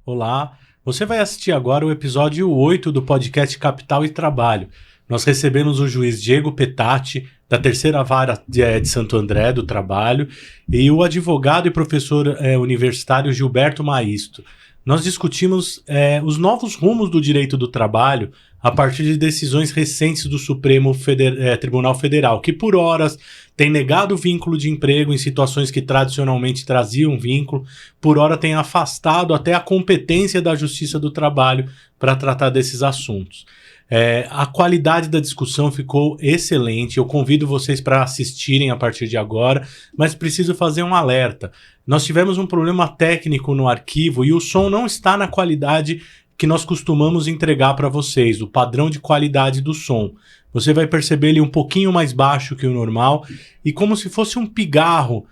Olá, você vai assistir agora o episódio 8 do podcast Capital e Trabalho. Nós recebemos o juiz Diego Petati, da Terceira Vara de Santo André do Trabalho, e o advogado e professor universitário Gilberto Maistro. Nós discutimos os novos rumos do direito do trabalho a partir de decisões recentes do Supremo Tribunal Federal, que por horas tem negado o vínculo de emprego em situações que tradicionalmente traziam vínculo, por hora tem afastado até a competência da Justiça do Trabalho para tratar desses assuntos. A qualidade da discussão ficou excelente. Eu convido vocês para assistirem a partir de agora, mas preciso fazer um alerta. Nós tivemos um problema técnico no arquivo e o som não está na qualidade que nós costumamos entregar para vocês, o padrão de qualidade do som. Você vai perceber ele um pouquinho mais baixo que o normal e como se fosse um pigarro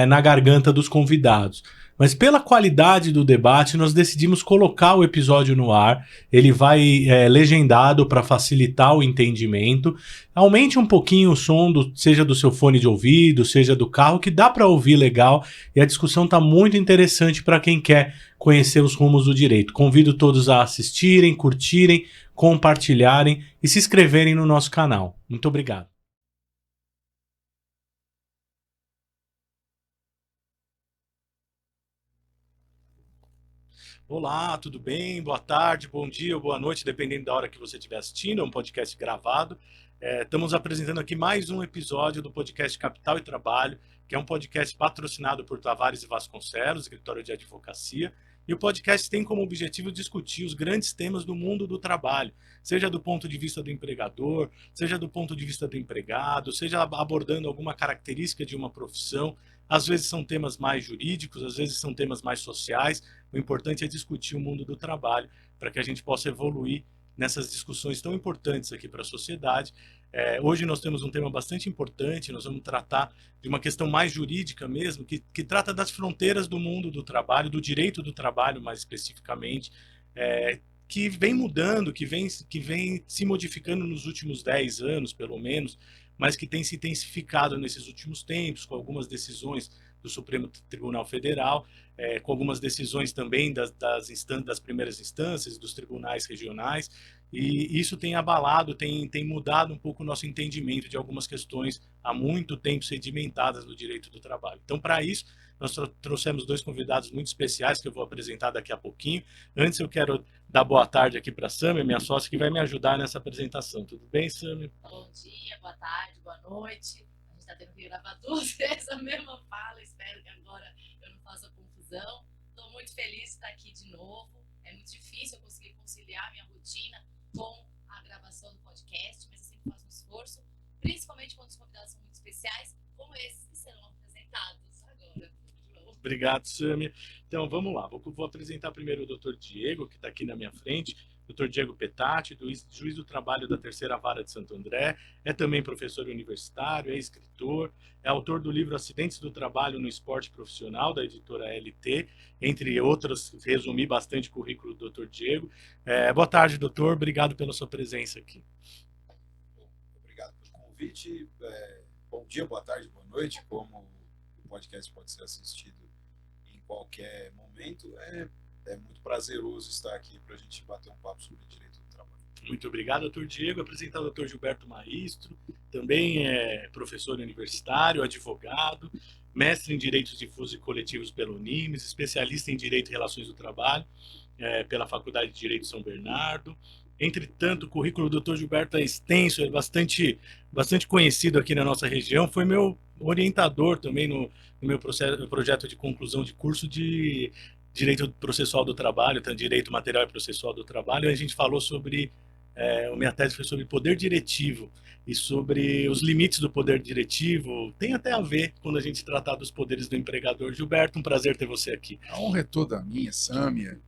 na garganta dos convidados. Mas pela qualidade do debate, nós decidimos colocar o episódio no ar. Ele vai legendado para facilitar o entendimento. Aumente um pouquinho o som, seja do seu fone de ouvido, seja do carro, que dá para ouvir legal. E a discussão está muito interessante para quem quer conhecer os rumos do direito. Convido todos a assistirem, curtirem, compartilharem e se inscreverem no nosso canal. Muito obrigado. Olá, tudo bem? Boa tarde, bom dia ou boa noite, dependendo da hora que você estiver assistindo. É um podcast gravado. Estamos apresentando aqui mais um episódio do podcast Capital e Trabalho, que é um podcast patrocinado por Tavares e Vasconcelos, escritório de advocacia. E o podcast tem como objetivo discutir os grandes temas do mundo do trabalho, seja do ponto de vista do empregador, seja do ponto de vista do empregado, seja abordando alguma característica de uma profissão. Às vezes são temas mais jurídicos, às vezes são temas mais sociais. O importante é discutir o mundo do trabalho para que a gente possa evoluir nessas discussões tão importantes aqui para a sociedade. Hoje nós temos um tema bastante importante, nós vamos tratar de uma questão mais jurídica mesmo, que trata das fronteiras do mundo do trabalho, do direito do trabalho mais especificamente, que vem mudando, que vem se modificando nos últimos 10 anos, pelo menos, mas que tem se intensificado nesses últimos tempos, com algumas decisões do Supremo Tribunal Federal, com algumas decisões também das primeiras instâncias, dos tribunais regionais, e isso tem abalado, tem mudado um pouco o nosso entendimento de algumas questões há muito tempo sedimentadas no direito do trabalho. Então, para isso, nós trouxemos dois convidados muito especiais que eu vou apresentar daqui a pouquinho. Antes, eu quero dar boa tarde aqui para a Sâmia, minha sócia, que vai me ajudar nessa apresentação. Tudo bem, Sâmia? Bom dia, boa tarde, boa noite. A gente está tendo que gravar duas vezes a mesma fala. Espero que agora eu não faça confusão. Estou muito feliz de estar aqui de novo. É muito difícil eu conseguir conciliar minha rotina com a gravação do podcast, mas eu sempre faço um esforço, principalmente quando os convidados são muito especiais, como esses que serão apresentados agora. Obrigado, Sâmia. Então, vamos lá. Vou apresentar primeiro o Dr. Diego, que está aqui na minha frente. Dr. Diego Petati, juiz do trabalho da Terceira Vara de Santo André, é também professor universitário, é escritor, é autor do livro Acidentes do Trabalho no Esporte Profissional, da editora LT, entre outras, resumi bastante o currículo do Dr. Diego. Boa tarde, doutor, obrigado pela sua presença aqui. Obrigado pelo convite. Bom dia, boa tarde, boa noite. Como o podcast pode ser assistido em qualquer momento, é muito prazeroso estar aqui para a gente bater um papo sobre direito do trabalho. Muito obrigado, doutor Diego. Apresentar o doutor Gilberto Maistro, também é professor universitário, advogado, mestre em Direitos Difusos e Coletivos pela Unimes, especialista em Direito e Relações do Trabalho pela Faculdade de Direito de São Bernardo. Entretanto, o currículo do doutor Gilberto é extenso, é bastante conhecido aqui na nossa região. Foi meu orientador também no meu projeto de conclusão de curso de Direito Processual do Trabalho, Direito Material e Processual do Trabalho. A gente falou sobre, a minha tese foi sobre poder diretivo e sobre os limites do poder diretivo. Tem até a ver quando a gente tratar dos poderes do empregador. Gilberto, um prazer ter você aqui. A honra é toda minha, Sâmia,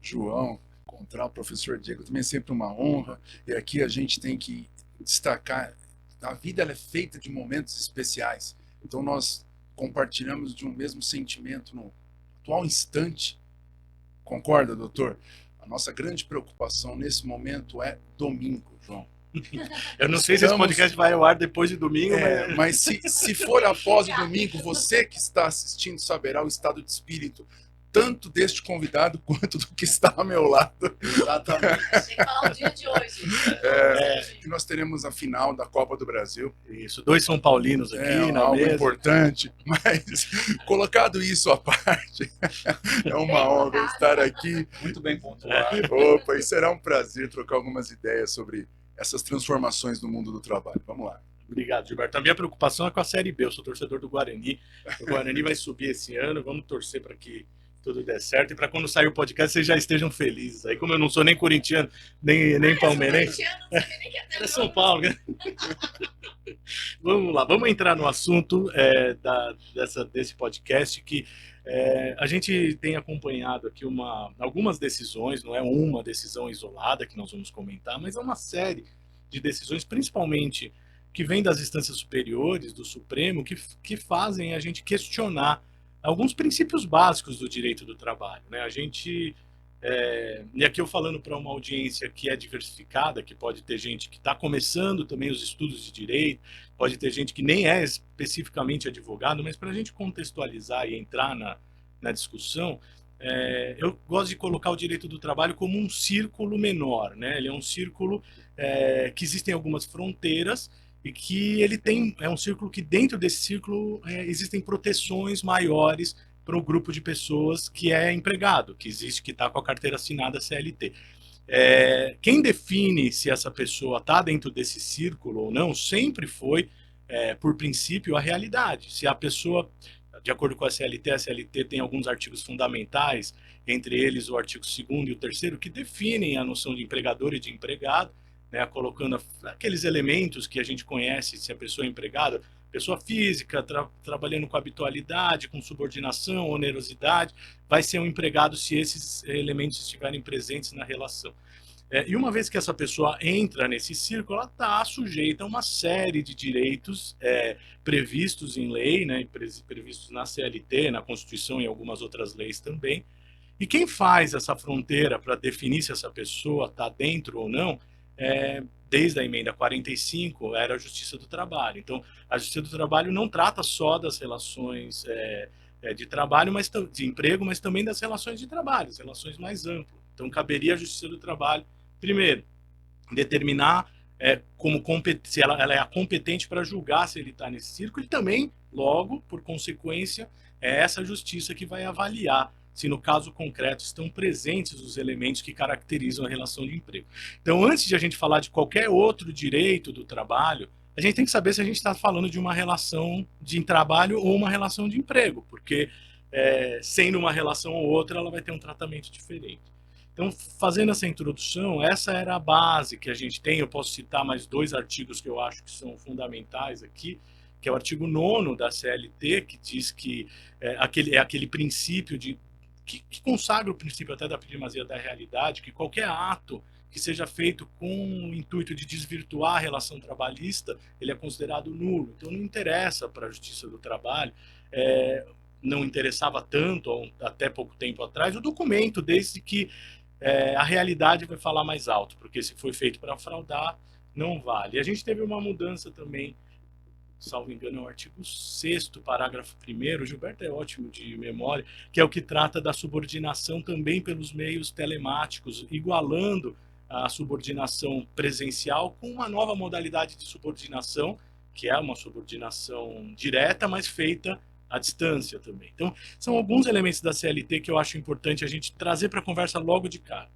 João, encontrar o professor Diego também é sempre uma honra. E aqui a gente tem que destacar, a vida ela é feita de momentos especiais. Então nós compartilhamos de um mesmo sentimento no atual instante. Concorda, doutor? A nossa grande preocupação nesse momento é domingo, João. Eu não sei se esse podcast vai ao ar depois de domingo, mas se for após o domingo, você que está assistindo saberá o estado de espírito tanto deste convidado quanto do que está ao meu lado. Exatamente. Achei que falar o dia de hoje. Que nós teremos a final da Copa do Brasil. Isso, 2 São Paulinos aqui na algo mesa. importante, mas colocado isso à parte, é uma honra estar aqui. Muito bem pontuado. Opa, e será um prazer trocar algumas ideias sobre essas transformações no mundo do trabalho. Vamos lá. Obrigado, Gilberto. A minha preocupação é com a Série B. Eu sou torcedor do Guarani. O Guarani vai subir esse ano. Vamos torcer para que tudo der certo. E para quando sair o podcast, vocês já estejam felizes. Aí, como eu não sou nem corintiano, nem palmeirense, é São Paulo. Né? Vamos lá, vamos entrar no assunto desse podcast que a gente tem acompanhado aqui algumas decisões, não é uma decisão isolada que nós vamos comentar, mas é uma série de decisões, principalmente que vem das instâncias superiores, do Supremo, que fazem a gente questionar alguns princípios básicos do direito do trabalho. Né? A gente, e aqui eu falando para uma audiência que é diversificada, que pode ter gente que está começando também os estudos de direito, pode ter gente que nem é especificamente advogado, mas para a gente contextualizar e entrar na discussão, eu gosto de colocar o direito do trabalho como um círculo menor. Né? Ele é um círculo que existem algumas fronteiras, e que é um círculo que dentro desse círculo existem proteções maiores para o grupo de pessoas que é empregado, que está com a carteira assinada CLT. Quem define se essa pessoa está dentro desse círculo ou não sempre foi, por princípio, a realidade. Se a pessoa, de acordo com a CLT tem alguns artigos fundamentais, entre eles o artigo 2º e o 3º, que definem a noção de empregador e de empregado, né, colocando aqueles elementos que a gente conhece, se a pessoa é empregada, pessoa física, trabalhando com habitualidade, com subordinação, onerosidade, vai ser um empregado se esses elementos estiverem presentes na relação. E uma vez que essa pessoa entra nesse círculo, ela está sujeita a uma série de direitos previstos em lei, né, previstos na CLT, na Constituição e algumas outras leis também. E quem faz essa fronteira para definir se essa pessoa está dentro ou não, desde a emenda 45, era a Justiça do Trabalho. Então, a Justiça do Trabalho não trata só das relações de trabalho, de emprego, mas também das relações de trabalho, as relações mais amplas. Então, caberia à Justiça do Trabalho, primeiro, determinar se ela é a competente para julgar se ele está nesse círculo, e também, logo, por consequência, é essa justiça que vai avaliar se no caso concreto estão presentes os elementos que caracterizam a relação de emprego. Então, antes de a gente falar de qualquer outro direito do trabalho, a gente tem que saber se a gente está falando de uma relação de trabalho ou uma relação de emprego, porque sendo uma relação ou outra, ela vai ter um tratamento diferente. Então, fazendo essa introdução, essa era a base que a gente tem. Eu posso citar mais 2 artigos que eu acho que são fundamentais aqui, que é o artigo 9º da CLT, que diz que aquele princípio que consagra o princípio até da primazia da realidade, que qualquer ato que seja feito com o intuito de desvirtuar a relação trabalhista, ele é considerado nulo. Então não interessa para a Justiça do Trabalho, não interessava tanto até pouco tempo atrás o documento, desde que a realidade vai falar mais alto, porque se foi feito para fraudar, não vale. E a gente teve uma mudança também, salvo engano, é o artigo 6º, parágrafo 1º, o Gilberto é ótimo de memória, que é o que trata da subordinação também pelos meios telemáticos, igualando a subordinação presencial com uma nova modalidade de subordinação, que é uma subordinação direta, mas feita à distância também. Então, são alguns elementos da CLT que eu acho importante a gente trazer para a conversa logo de cara.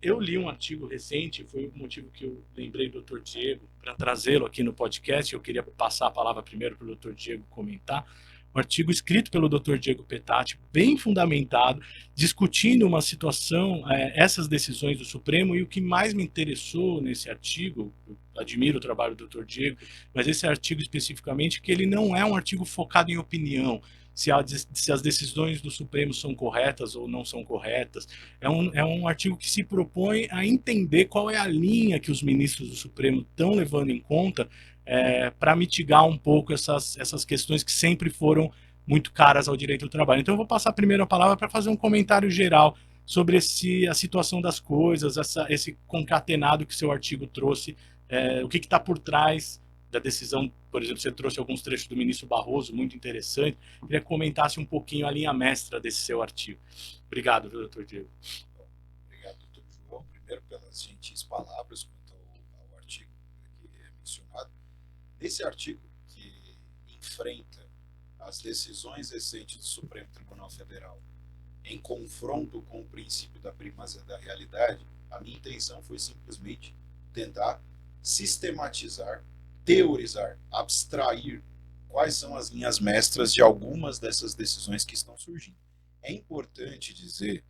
Eu li um artigo recente, foi o motivo que eu lembrei do Dr. Diego para trazê-lo aqui no podcast. Eu queria passar a palavra primeiro para o Dr. Diego comentar. Um artigo escrito pelo Dr. Diego Petati, bem fundamentado, discutindo uma situação, essas decisões do Supremo, e o que mais me interessou nesse artigo, eu admiro o trabalho do Dr. Diego, mas esse artigo especificamente, que ele não é um artigo focado em opinião, se as decisões do Supremo são corretas ou não são corretas. É um artigo que se propõe a entender qual é a linha que os ministros do Supremo estão levando em conta para mitigar um pouco essas questões que sempre foram muito caras ao direito do trabalho. Então eu vou passar primeiro a palavra para fazer um comentário geral sobre a situação das coisas, esse concatenado que seu artigo trouxe, o que está por trás da decisão, por exemplo, você trouxe alguns trechos do ministro Barroso, muito interessante. Queria que comentasse um pouquinho a linha mestra desse seu artigo. Obrigado, viu, doutor Diego? Obrigado, doutor João, primeiro pelas gentis palavras quanto ao artigo que é mencionado. Nesse artigo, que enfrenta as decisões recentes do Supremo Tribunal Federal em confronto com o princípio da primazia da realidade, a minha intenção foi simplesmente tentar sistematizar, teorizar, abstrair quais são as linhas mestras de algumas dessas decisões que estão surgindo. É importante dizer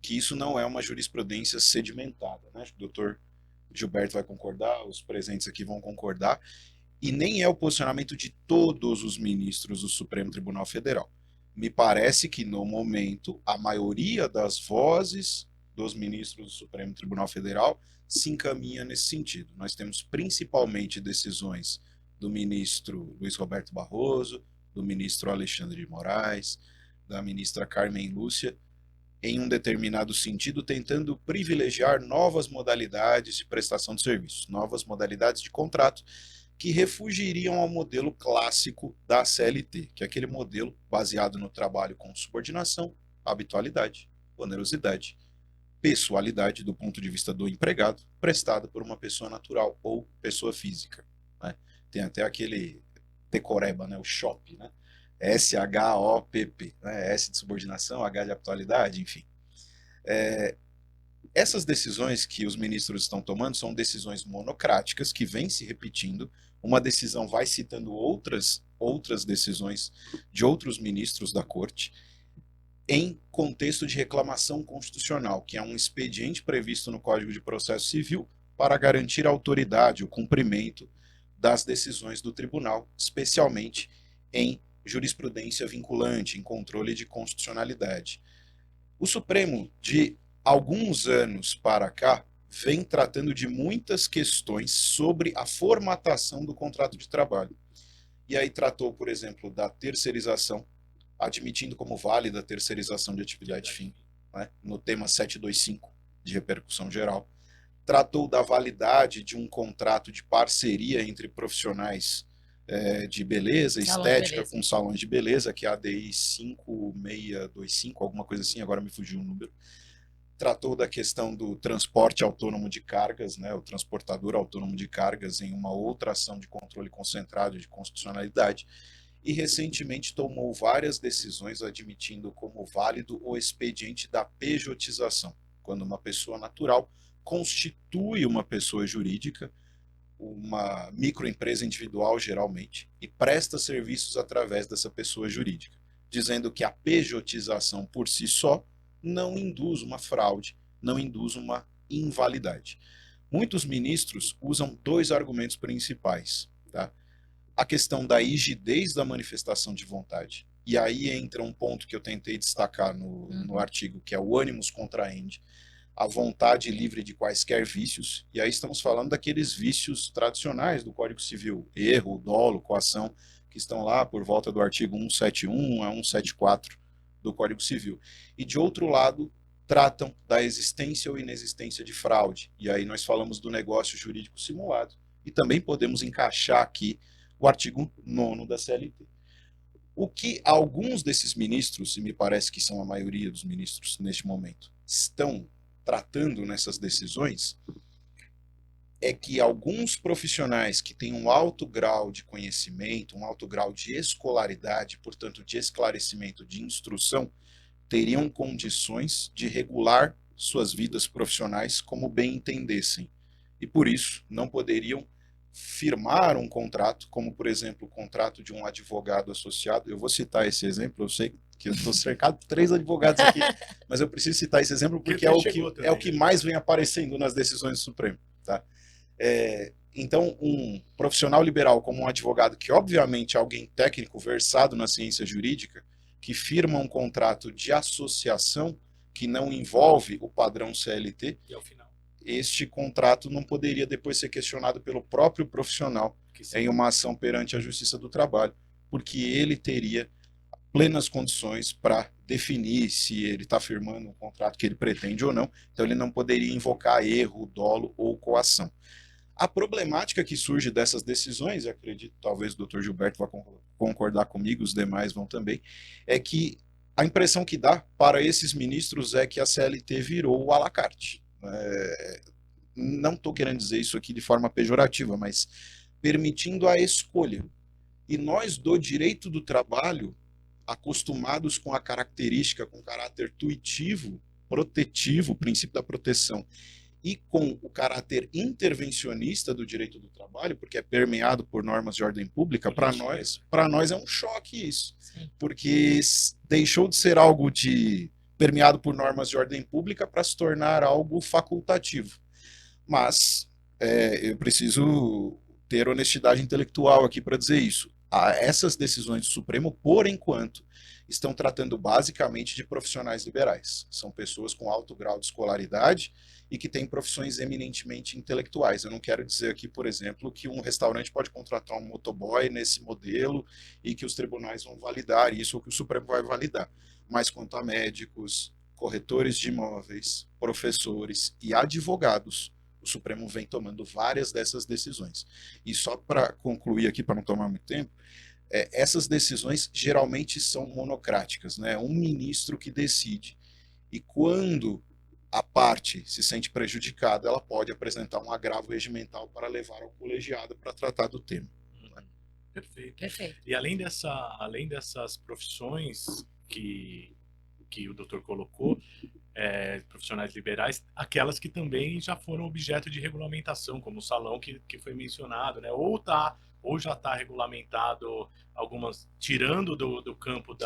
que isso não é uma jurisprudência sedimentada, né? O doutor Gilberto vai concordar, os presentes aqui vão concordar, e nem é o posicionamento de todos os ministros do Supremo Tribunal Federal. Me parece que, no momento, a maioria das vozes dos ministros do Supremo Tribunal Federal se encaminha nesse sentido. Nós temos principalmente decisões do ministro Luiz Roberto Barroso, do ministro Alexandre de Moraes, da ministra Carmen Lúcia, em um determinado sentido, tentando privilegiar novas modalidades de prestação de serviços, novas modalidades de contrato, que refugiriam ao modelo clássico da CLT, que é aquele modelo baseado no trabalho com subordinação, habitualidade, onerosidade, pessoalidade do ponto de vista do empregado, prestado por uma pessoa natural ou pessoa física. Né? Tem até aquele decoreba, né? O SHOP, né? SHOPP, né? S de subordinação, H de habitualidade, enfim. Essas decisões que os ministros estão tomando são decisões monocráticas que vêm se repetindo. Uma decisão vai citando outras decisões de outros ministros da corte em contexto de reclamação constitucional, que é um expediente previsto no Código de Processo Civil para garantir a autoridade, o cumprimento das decisões do tribunal, especialmente em jurisprudência vinculante, em controle de constitucionalidade. O Supremo, de alguns anos para cá, vem tratando de muitas questões sobre a formatação do contrato de trabalho. E aí tratou, por exemplo, da terceirização, admitindo como válida a terceirização de atividade fim, né, no tema 725 de repercussão geral. Tratou da validade de um contrato de parceria entre profissionais de beleza, estética, com salões de beleza, que é a ADI 5625, alguma coisa assim, agora me fugiu o número. Tratou da questão do transporte autônomo de cargas, né, o transportador autônomo de cargas, em uma outra ação de controle concentrado de constitucionalidade, e recentemente tomou várias decisões admitindo como válido o expediente da pejotização, quando uma pessoa natural constitui uma pessoa jurídica, uma microempresa individual geralmente, e presta serviços através dessa pessoa jurídica, dizendo que a pejotização por si só não induz uma fraude, não induz uma invalidade. Muitos ministros usam dois argumentos principais, tá? A questão da rigidez da manifestação de vontade, e aí entra um ponto que eu tentei destacar no artigo, que é o animus contraendi, a vontade livre de quaisquer vícios, e aí estamos falando daqueles vícios tradicionais do Código Civil, erro, dolo, coação, que estão lá por volta do artigo 171 a 174 do Código Civil. E de outro lado, tratam da existência ou inexistência de fraude, e aí nós falamos do negócio jurídico simulado, e também podemos encaixar aqui o artigo 9º da CLT. O que alguns desses ministros, e me parece que são a maioria dos ministros neste momento, estão tratando nessas decisões, é que alguns profissionais que têm um alto grau de conhecimento, um alto grau de escolaridade, portanto de esclarecimento, de instrução, teriam condições de regular suas vidas profissionais como bem entendessem. E por isso não poderiam firmar um contrato, como por exemplo o contrato de um advogado associado. Eu vou citar esse exemplo, eu sei que eu estou cercado de 3 advogados aqui, mas eu preciso citar esse exemplo porque é o que mais vem aparecendo nas decisões do Supremo. Tá? Então, um profissional liberal como um advogado, que obviamente é alguém técnico, versado na ciência jurídica, que firma um contrato de associação que não envolve o padrão CLT, E ao final, este contrato não poderia depois ser questionado pelo próprio profissional em uma ação perante a Justiça do Trabalho, porque ele teria plenas condições para definir se ele está firmando um contrato que ele pretende ou não, então ele não poderia invocar erro, dolo ou coação. A problemática que surge dessas decisões, e acredito talvez o Dr. Gilberto vá concordar comigo, os demais vão também, é que a impressão que dá para esses ministros é que a CLT virou o à la carte. Não estou querendo dizer isso aqui de forma pejorativa, mas permitindo a escolha. E nós, do direito do trabalho, acostumados com a característica, com o caráter tuitivo, protetivo, o princípio da proteção, e com o caráter intervencionista do direito do trabalho, porque é permeado por normas de ordem pública, para nós é um choque isso. Sim. Porque deixou de ser algo permeado por normas de ordem pública para se tornar algo facultativo. Mas eu preciso ter honestidade intelectual aqui para dizer isso. Essas decisões do Supremo, por enquanto, estão tratando basicamente de profissionais liberais. São pessoas com alto grau de escolaridade e que têm profissões eminentemente intelectuais. Eu não quero dizer aqui, por exemplo, que um restaurante pode contratar um motoboy nesse modelo e que os tribunais vão validar isso ou que o Supremo vai validar. Mas quanto a médicos, corretores de imóveis, professores e advogados, o Supremo vem tomando várias dessas decisões. E só para concluir aqui, para não tomar muito tempo, essas decisões geralmente são monocráticas, né? Um ministro que decide. E quando a parte se sente prejudicada, ela pode apresentar um agravo regimental para levar ao colegiado para tratar do tema. Perfeito. Perfeito. E além dessas profissões que o doutor colocou, profissionais liberais, aquelas que também já foram objeto de regulamentação, como o salão que foi mencionado, né? Ou já está regulamentado, algumas tirando do campo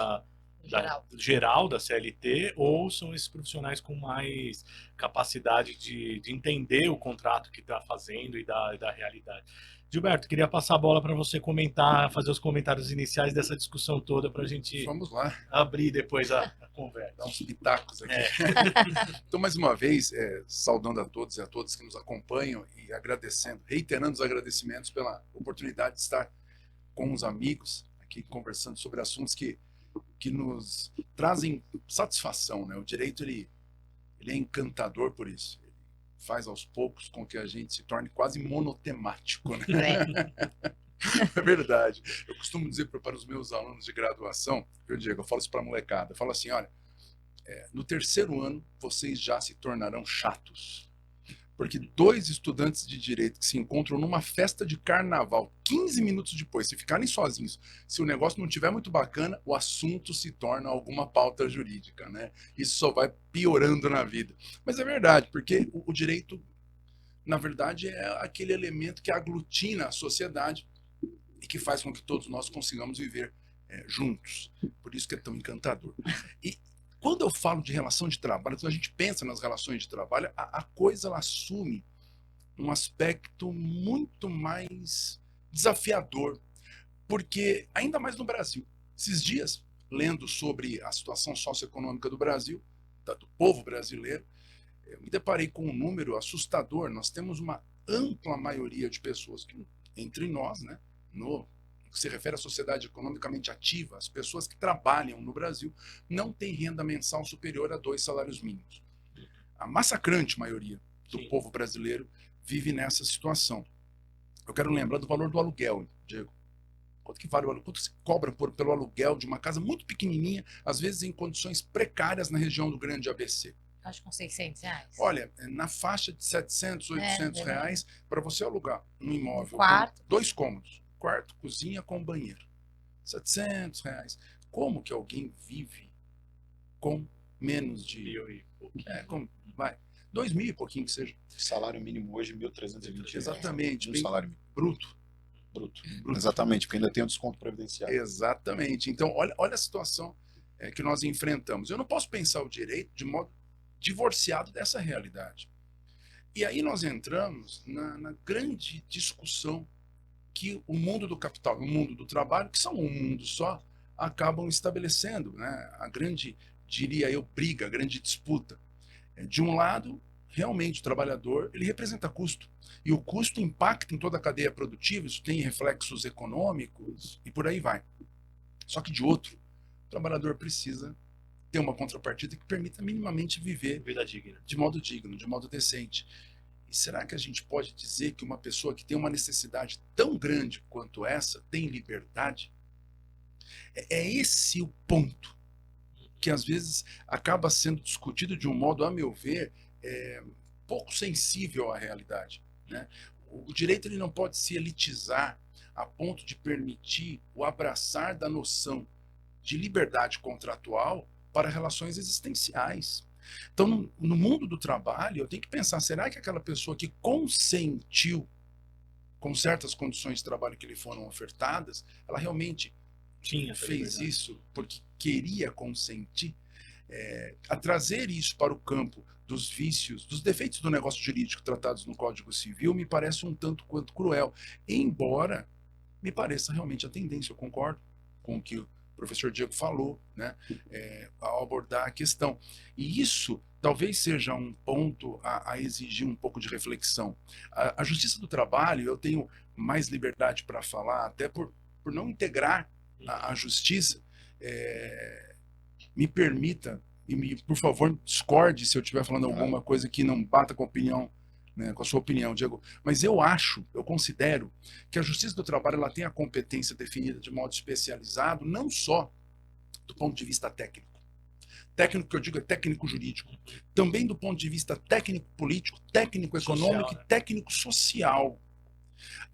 geral da CLT, ou são esses profissionais com mais capacidade de entender o contrato que está fazendo e da realidade. Gilberto, queria passar a bola para você comentar, fazer os comentários iniciais dessa discussão toda para a gente Vamos lá. abrir depois a conversa. Dar uns pitacos aqui. Então, mais uma vez, saudando a todos e a todas que nos acompanham e agradecendo, reiterando os agradecimentos pela oportunidade de estar com os amigos aqui conversando sobre assuntos que nos trazem satisfação, né? O direito ele é encantador por isso. Ele faz aos poucos com que a gente se torne quase monotemático, né? É verdade. Eu costumo dizer para os meus alunos de graduação, viu, Diego? Eu falo isso para a molecada. Eu falo assim, olha, no terceiro ano vocês já se tornarão chatos. Porque dois estudantes de direito que se encontram numa festa de carnaval, 15 minutos depois, se ficarem sozinhos, se o negócio não estiver muito bacana, o assunto se torna alguma pauta jurídica, né? Isso só vai piorando na vida. Mas é verdade, porque o direito, na verdade, é aquele elemento que aglutina a sociedade e que faz com que todos nós consigamos viver juntos. Por isso que é tão encantador. E quando eu falo de relação de trabalho, quando a gente pensa nas relações de trabalho, a coisa ela assume um aspecto muito mais desafiador, porque ainda mais no Brasil. Esses dias, lendo sobre a situação socioeconômica do Brasil, do povo brasileiro, eu me deparei com um número assustador. Nós temos uma ampla maioria de pessoas que, entre nós, né, no que se refere à sociedade economicamente ativa, as pessoas que trabalham no Brasil não têm renda mensal superior a 2 salários mínimos. A massacrante maioria do povo brasileiro vive nessa situação. Eu quero lembrar do valor do aluguel, Diego. Quanto que vale o aluguel? Quanto se cobra pelo aluguel de uma casa muito pequenininha, às vezes em condições precárias na região do Grande ABC? Acho que com R$600. Olha, na faixa de 700, 800 reais para você alugar um imóvel quarto. com 2 cômodos. Quarto, cozinha com banheiro. R$700. Como que alguém vive com menos de... 1.000 e pouquinho. 2.000 e pouquinho que seja. Salário mínimo hoje, 1.320. Exatamente. Um salário mínimo. Bruto. Exatamente, porque ainda tem o desconto previdenciário. Exatamente. Então, olha a situação que nós enfrentamos. Eu não posso pensar o direito de modo divorciado dessa realidade. E aí nós entramos na grande discussão que o mundo do capital e o mundo do trabalho, que são um mundo só, acabam estabelecendo, né? A grande, diria eu, briga, a grande disputa. De um lado, realmente o trabalhador ele representa custo. E o custo impacta em toda a cadeia produtiva, isso tem reflexos econômicos e por aí vai. Só que de outro, o trabalhador precisa ter uma contrapartida que permita minimamente viver vida digna, de modo digno, de modo decente. E será que a gente pode dizer que uma pessoa que tem uma necessidade tão grande quanto essa tem liberdade? É esse o ponto que às vezes acaba sendo discutido de um modo, a meu ver, pouco sensível à realidade, né? O direito ele não pode se elitizar a ponto de permitir o abraçar da noção de liberdade contratual para relações existenciais. Então, no mundo do trabalho, eu tenho que pensar, será que aquela pessoa que consentiu com certas condições de trabalho que lhe foram ofertadas, ela realmente fez isso porque queria consentir? A trazer isso para o campo dos vícios, dos defeitos do negócio jurídico tratados no Código Civil, me parece um tanto quanto cruel, embora me pareça realmente a tendência. Eu concordo com o que o professor Diego falou, né, ao abordar a questão. E isso talvez seja um ponto a exigir um pouco de reflexão. A Justiça do Trabalho, eu tenho mais liberdade para falar, até por não integrar a Justiça. Me permita, por favor, discorde se eu estiver falando alguma coisa que não bata com a opinião, né, com a sua opinião, Diego. Mas eu considero que a Justiça do Trabalho ela tem a competência definida de modo especializado, não só do ponto de vista técnico. Técnico que eu digo é técnico jurídico. Também do ponto de vista técnico político, técnico econômico e técnico social.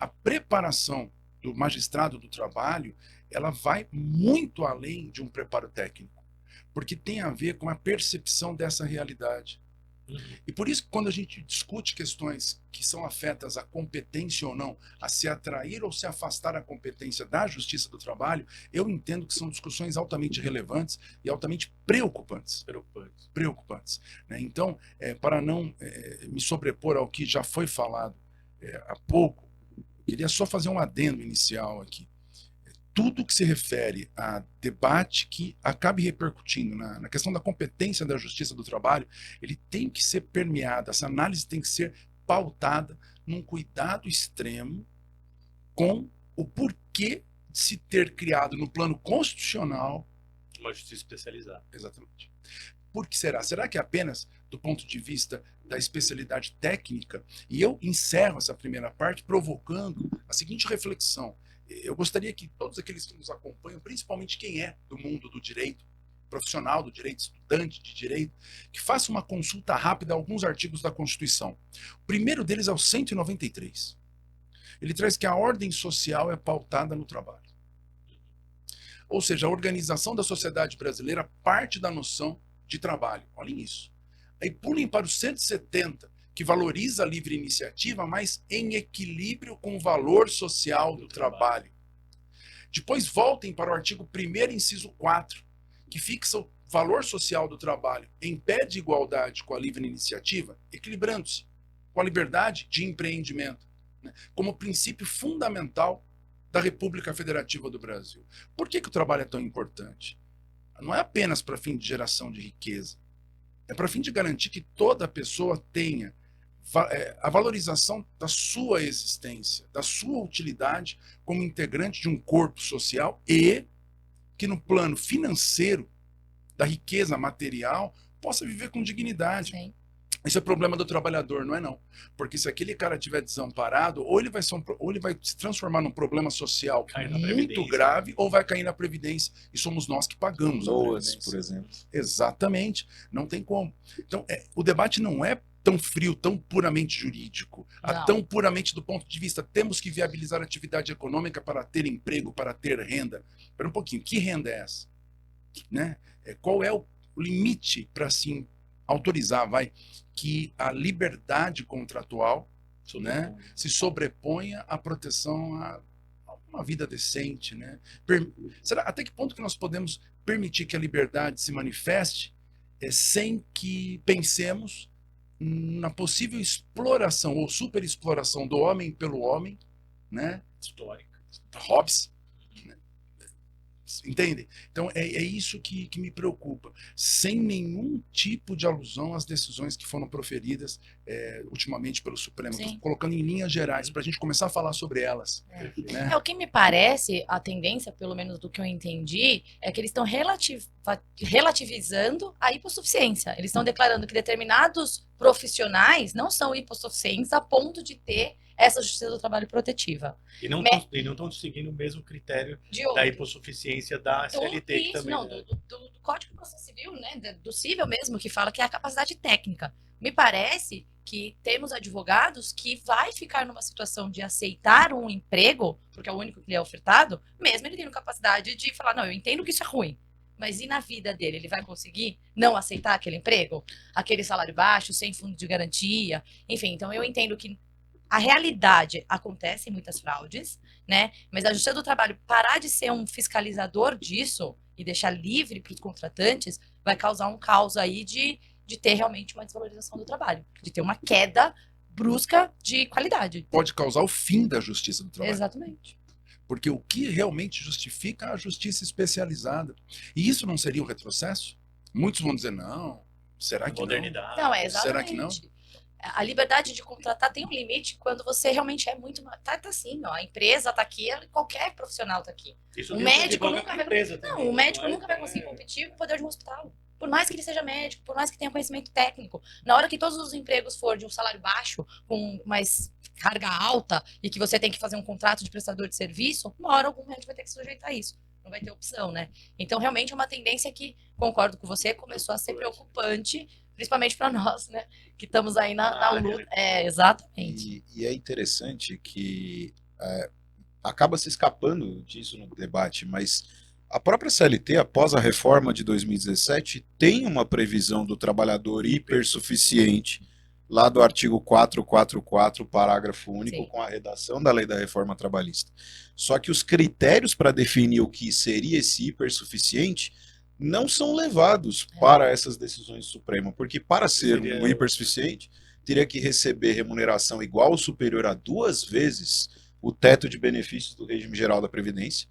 A preparação do magistrado do trabalho, ela vai muito além de um preparo técnico, porque tem a ver com a percepção dessa realidade. E por isso que quando a gente discute questões que são afetas à competência ou não, a se atrair ou se afastar a competência da Justiça do Trabalho, eu entendo que são discussões altamente relevantes e altamente preocupantes. Preocupantes, né? Então, para não me sobrepor ao que já foi falado há pouco, eu queria só fazer um adendo inicial aqui. Tudo que se refere a debate que acabe repercutindo na questão da competência da Justiça do Trabalho, ele tem que ser permeado, essa análise tem que ser pautada num cuidado extremo com o porquê de se ter criado no plano constitucional uma justiça especializada. Exatamente. Por que será? Será que é apenas do ponto de vista da especialidade técnica? E eu encerro essa primeira parte provocando a seguinte reflexão. Eu gostaria que todos aqueles que nos acompanham, principalmente quem é do mundo do direito, profissional do direito, estudante de direito, que faça uma consulta rápida a alguns artigos da Constituição. O primeiro deles é o 193. Ele traz que a ordem social é pautada no trabalho. Ou seja, a organização da sociedade brasileira parte da noção de trabalho. Olhem isso. Aí pulem para o 170, que valoriza a livre iniciativa, mas em equilíbrio com o valor social do trabalho. Depois voltem para o artigo 1º, inciso 4, que fixa o valor social do trabalho em pé de igualdade com a livre iniciativa, equilibrando-se com a liberdade de empreendimento, né, como princípio fundamental da República Federativa do Brasil. Por que o trabalho é tão importante? Não é apenas para fim de geração de riqueza, é para fim de garantir que toda pessoa tenha a valorização da sua existência, da sua utilidade como integrante de um corpo social e que no plano financeiro da riqueza material possa viver com dignidade. Sim. Esse é o problema do trabalhador, não é não? Porque se aquele cara estiver desamparado, ou ele vai se transformar num problema social muito grave, ou vai cair na Previdência, e somos nós que pagamos a Previdência. Por exemplo. Exatamente, não tem como. Então, o debate não é tão frio, tão puramente jurídico, tão puramente do ponto de vista, temos que viabilizar a atividade econômica para ter emprego, para ter renda. Espera um pouquinho, que renda é essa? Né? Qual é o limite para assim autorizar, que a liberdade contratual, né, se sobreponha à proteção a uma vida decente, né? Será até que ponto que nós podemos permitir que a liberdade se manifeste sem que pensemos na possível exploração ou superexploração do homem pelo homem, né? Histórica. Hobbes, né? Entendem? Então é isso que me preocupa, sem nenhum tipo de alusão às decisões que foram proferidas ultimamente pelo Supremo. Estou Sim. colocando em linhas gerais para a gente começar a falar sobre elas. Né? O que me parece, a tendência, pelo menos do que eu entendi, é que eles estão relativizando a hipossuficiência. Eles estão declarando que determinados profissionais não são hipossuficientes a ponto de ter essa justiça do trabalho protetiva. E não estão seguindo o mesmo critério da hipossuficiência da CLT Isso, também. não, Né? do Código de Processo Civil, né, do cível mesmo, que fala que é a capacidade técnica. Me parece que temos advogados que vai ficar numa situação de aceitar um emprego, porque é o único que lhe é ofertado, mesmo ele tendo capacidade de falar, não, eu entendo que isso é ruim, mas e na vida dele? Ele vai conseguir não aceitar aquele emprego? Aquele salário baixo, sem fundo de garantia? Enfim, então eu entendo que a realidade acontece em muitas fraudes, né? Mas a Justiça do Trabalho parar de ser um fiscalizador disso e deixar livre para os contratantes vai causar um caos aí de ter realmente uma desvalorização do trabalho, de ter uma queda brusca de qualidade. Pode causar o fim da Justiça do Trabalho. Exatamente. Porque o que realmente justifica é a justiça especializada. E isso não seria um retrocesso? Muitos vão dizer, não, será que Modernidade. Não, exatamente. Será que não? A liberdade de contratar tem um limite quando você realmente é muito... Tá assim, ó, a empresa tá aqui, qualquer profissional tá aqui. Isso O médico nunca vai... empresa Não, também, o médico não é? nunca vai conseguir competir com o poder de um hospital. Por mais que ele seja médico, por mais que tenha conhecimento técnico. Na hora que todos os empregos for de um salário baixo, com mais carga alta, e que você tem que fazer um contrato de prestador de serviço, uma hora algum médico vai ter que se sujeitar a isso. Não vai ter opção, né? Então, realmente, é uma tendência que, concordo com você, começou a ser preocupante, principalmente para nós, né? Que estamos aí na luta. Exatamente. E é interessante que acaba se escapando disso no debate, mas a própria CLT, após a reforma de 2017, tem uma previsão do trabalhador hipersuficiente, lá do artigo 444, parágrafo único, Sim. com a redação da lei da reforma trabalhista. Só que os critérios para definir o que seria esse hipersuficiente não são levados para essas decisões do Supremo, porque para ser um hipersuficiente, teria que receber remuneração igual ou superior a 2 vezes o teto de benefícios do regime geral da Previdência,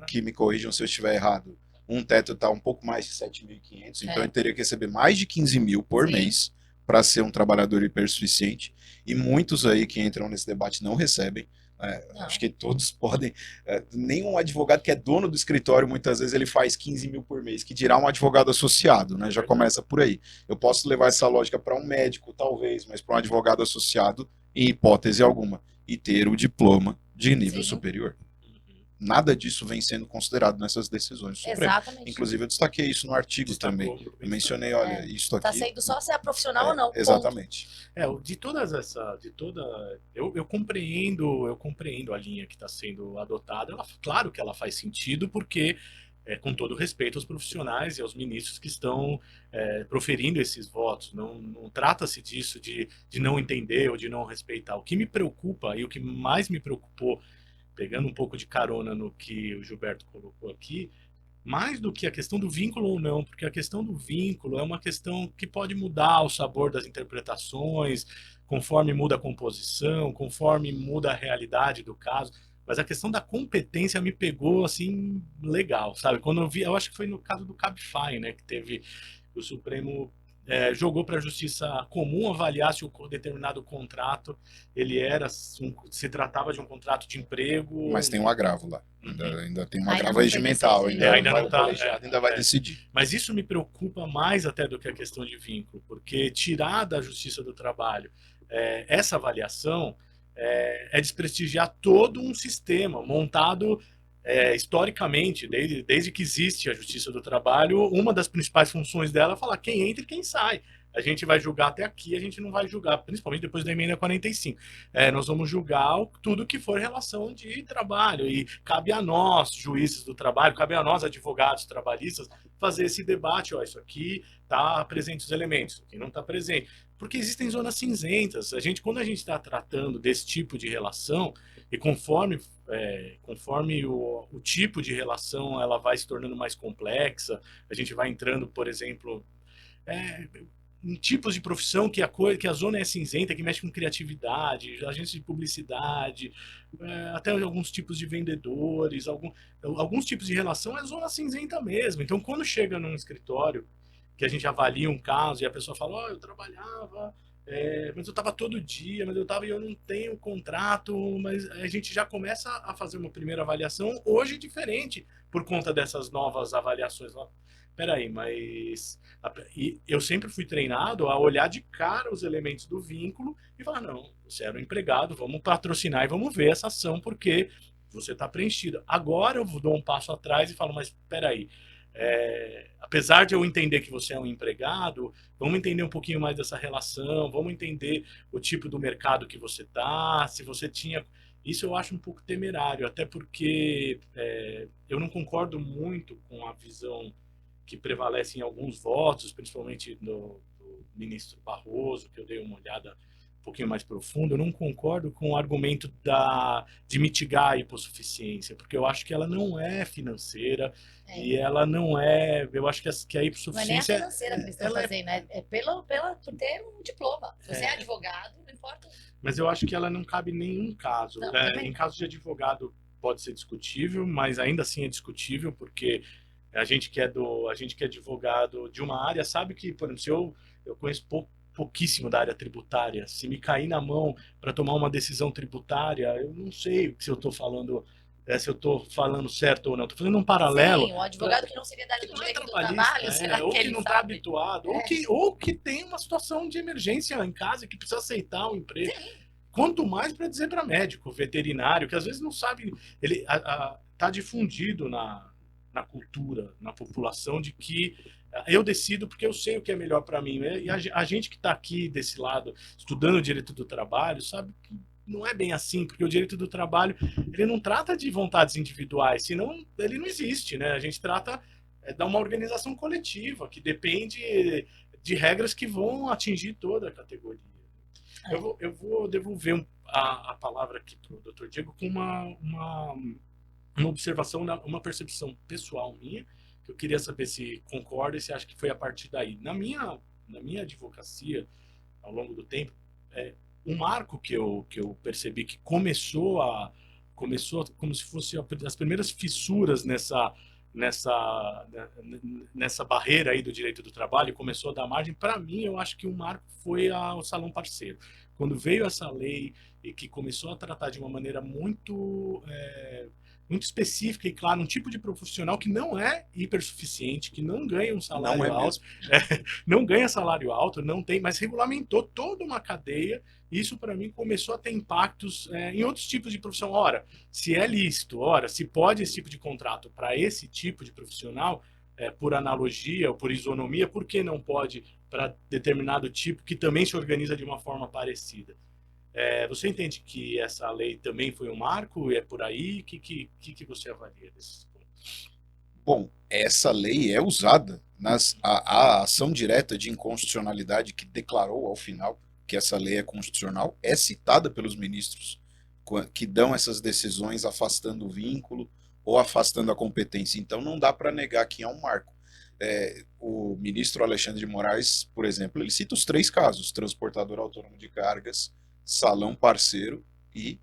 que me corrijam se eu estiver errado. Um teto está um pouco mais de 7.500, então ele teria que receber mais de 15 mil por mês para ser um trabalhador hipersuficiente, e muitos aí que entram nesse debate não recebem. Acho que todos podem. Nenhum advogado que é dono do escritório, muitas vezes ele faz 15 mil por mês, que dirá um advogado associado, né? Já começa por aí. Eu posso levar essa lógica para um médico, talvez, mas para um advogado associado, em hipótese alguma, e ter o diploma de nível superior. Nada disso vem sendo considerado nessas decisões do Supremo. Exatamente. Inclusive, eu destaquei isso no artigo também. Eu mencionei, olha, isso aqui... Está sendo só se é profissional ou não. Exatamente. De todas essas... Eu compreendo a linha que está sendo adotada. Claro que ela faz sentido, porque, com todo respeito aos profissionais e aos ministros que estão proferindo esses votos, não trata-se disso de não entender ou de não respeitar. O que me preocupa, e o que mais me preocupou, pegando um pouco de carona no que o Gilberto colocou aqui, mais do que a questão do vínculo ou não, porque a questão do vínculo é uma questão que pode mudar o sabor das interpretações, conforme muda a composição, conforme muda a realidade do caso, mas a questão da competência me pegou, assim, legal, sabe? Quando eu vi, eu acho que foi no caso do Cabify, né, que teve o Supremo... jogou para a justiça comum avaliar se o determinado contrato se tratava de um contrato de emprego. Mas tem um agravo lá. Ainda tem um agravo regimental. Ainda vai decidir. Mas isso me preocupa mais até do que a questão de vínculo, porque tirar da Justiça do Trabalho essa avaliação é desprestigiar todo um sistema montado historicamente, desde que existe a Justiça do Trabalho. Uma das principais funções dela é falar quem entra e quem sai. A gente vai julgar até aqui, a gente não vai julgar, principalmente depois da emenda 45. Nós vamos julgar tudo que for relação de trabalho, e cabe a nós, juízes do trabalho, cabe a nós, advogados trabalhistas, fazer esse debate. Isso aqui está presente os elementos, isso aqui não está presente. Porque existem zonas cinzentas. Quando a gente está tratando desse tipo de relação, e conforme o tipo de relação ela vai se tornando mais complexa, a gente vai entrando, por exemplo, em tipos de profissão que a zona é cinzenta, que mexe com criatividade, agências de publicidade, até alguns tipos de vendedores, alguns tipos de relação é zona cinzenta mesmo. Então, quando chega num escritório que a gente avalia um caso e a pessoa fala, eu trabalhava, mas eu estava todo dia, mas eu não tenho contrato, mas a gente já começa a fazer uma primeira avaliação hoje diferente por conta dessas novas avaliações. Peraí, mas eu sempre fui treinado a olhar de cara os elementos do vínculo e falar, não, você era um empregado, vamos patrocinar e vamos ver essa ação porque você está preenchido. Agora eu dou um passo atrás e falo, mas peraí, apesar de eu entender que você é um empregado, vamos entender um pouquinho mais dessa relação, vamos entender o tipo do mercado que você tá, se você tinha... Isso eu acho um pouco temerário, até porque eu não concordo muito com a visão que prevalece em alguns votos, principalmente do ministro Barroso, que eu dei uma olhada um pouquinho mais profunda. Eu não concordo com o argumento de mitigar a hipossuficiência, porque eu acho que ela não é financeira e ela não é... Eu acho que a hipossuficiência... Não é nem a financeira que eles estão fazendo, é por ter um diploma. Se você é advogado, não importa. Mas eu acho que ela não cabe em nenhum caso. Não, Em caso de advogado pode ser discutível, mas ainda assim é discutível, porque a gente que é advogado de uma área sabe que, por exemplo, eu conheço pouquíssimo da área tributária. Se me cair na mão para tomar uma decisão tributária, eu não sei se eu estou falando, se eu estou falando certo ou não. Estou fazendo um paralelo. Sim, o advogado que não seria da área do direito do trabalhista, trabalho, será ou que que ele não está sabe? habituado, ou que tem uma situação de emergência em casa que precisa aceitar o emprego. Quanto mais para dizer para médico, veterinário, que às vezes não sabe, ele está difundido na cultura, na população, de que eu decido porque eu sei o que é melhor para mim. E a gente que está aqui desse lado, estudando o direito do trabalho, sabe que não é bem assim, porque o direito do trabalho ele não trata de vontades individuais, senão ele não existe, né? A gente trata de uma organização coletiva, que depende de regras que vão atingir toda a categoria. Eu vou devolver a palavra aqui para o Dr. Diego com uma observação, uma percepção pessoal minha, que eu queria saber se concorda e se acha que foi a partir daí. Na minha advocacia, ao longo do tempo, um marco que eu percebi que começou como se fosse as primeiras fissuras nessa barreira aí do direito do trabalho, começou a dar margem. Para mim, eu acho que o marco foi o Salão Parceiro. Quando veio essa lei e que começou a tratar de uma maneira muito específica e, claro, um tipo de profissional que não é hipersuficiente, que não ganha um salário alto, não ganha salário alto, não tem, mas regulamentou toda uma cadeia. Isso, para mim, começou a ter impactos em outros tipos de profissão. Ora, se é lícito, se pode esse tipo de contrato para esse tipo de profissional, por analogia ou por isonomia, por que não pode para determinado tipo que também se organiza de uma forma parecida? Você entende que essa lei também foi um marco? É por aí? O que você avalia desses pontos? Bom, essa lei é usada a ação direta de inconstitucionalidade que declarou ao final que essa lei é constitucional, é citada pelos ministros que dão essas decisões afastando o vínculo ou afastando a competência. Então não dá para negar que é um marco. O ministro Alexandre de Moraes, por exemplo, ele cita os 3 casos: transportador autônomo de cargas, salão parceiro e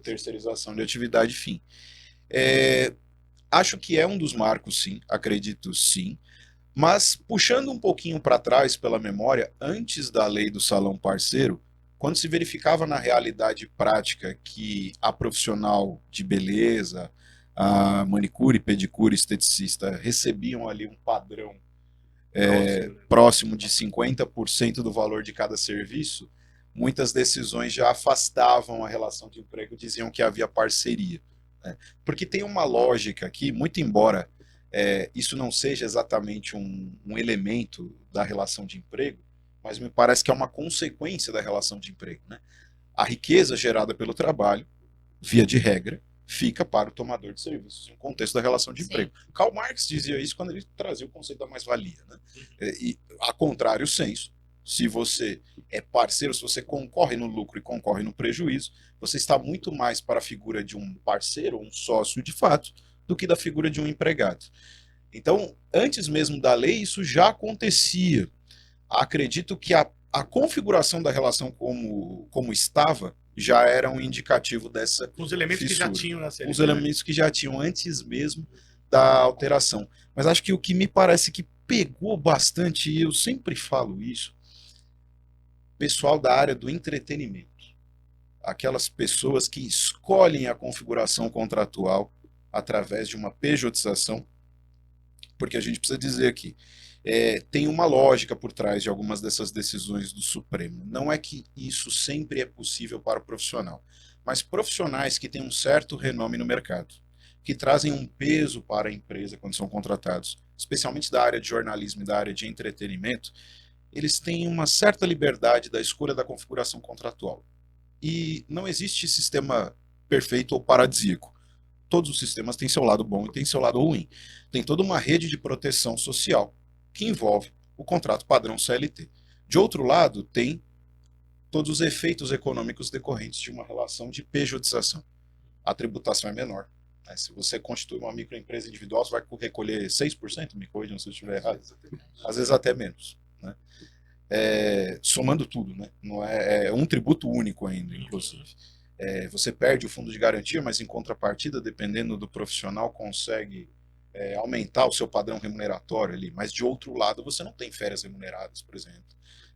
terceirização de atividade fim. Acho que é um dos marcos, sim, acredito sim, mas puxando um pouquinho para trás pela memória, antes da lei do salão parceiro, quando se verificava na realidade prática que a profissional de beleza, a manicure, pedicure, esteticista recebiam ali um padrão próximo de 50% do valor de cada serviço, muitas decisões já afastavam a relação de emprego, diziam que havia parceria. Porque tem uma lógica aqui, muito embora isso não seja exatamente um elemento da relação de emprego, mas me parece que é uma consequência da relação de emprego. Né? A riqueza gerada pelo trabalho, via de regra, fica para o tomador de serviços, no contexto da relação de emprego. Karl Marx dizia isso quando ele trazia o conceito da mais-valia. Né? E, a contrário senso, se você é parceiro, se você concorre no lucro e concorre no prejuízo, você está muito mais para a figura de um parceiro, um sócio de fato, do que da figura de um empregado. Então, antes mesmo da lei, isso já acontecia. acredito que a configuração da relação como estava já era um indicativo dessa Os elementos que já fissura. tinham na CLT. Os elementos que já tinham antes mesmo da alteração. Mas acho que o que me parece que pegou bastante, e eu sempre falo isso, pessoal da área do entretenimento. Aquelas pessoas que escolhem a configuração contratual através de uma pejotização, porque a gente precisa dizer aqui, tem uma lógica por trás de algumas dessas decisões do Supremo. Não é que isso sempre é possível para o profissional, mas profissionais que têm um certo renome no mercado, que trazem um peso para a empresa quando são contratados, especialmente da área de jornalismo e da área de entretenimento, eles têm uma certa liberdade da escolha da configuração contratual. E não existe sistema perfeito ou paradisíaco. Todos os sistemas têm seu lado bom e têm seu lado ruim. Tem toda uma rede de proteção social que envolve o contrato padrão CLT. De outro lado, tem todos os efeitos econômicos decorrentes de uma relação de pejotização. A tributação é menor. Se você constitui uma microempresa individual, você vai recolher 6%, me corrijam se eu estiver errado. Às vezes até menos. Né? Somando tudo, né? Não é um tributo único ainda, inclusive. Você perde o fundo de garantia, mas em contrapartida, dependendo do profissional, consegue aumentar o seu padrão remuneratório ali. Mas de outro lado, você não tem férias remuneradas, por exemplo.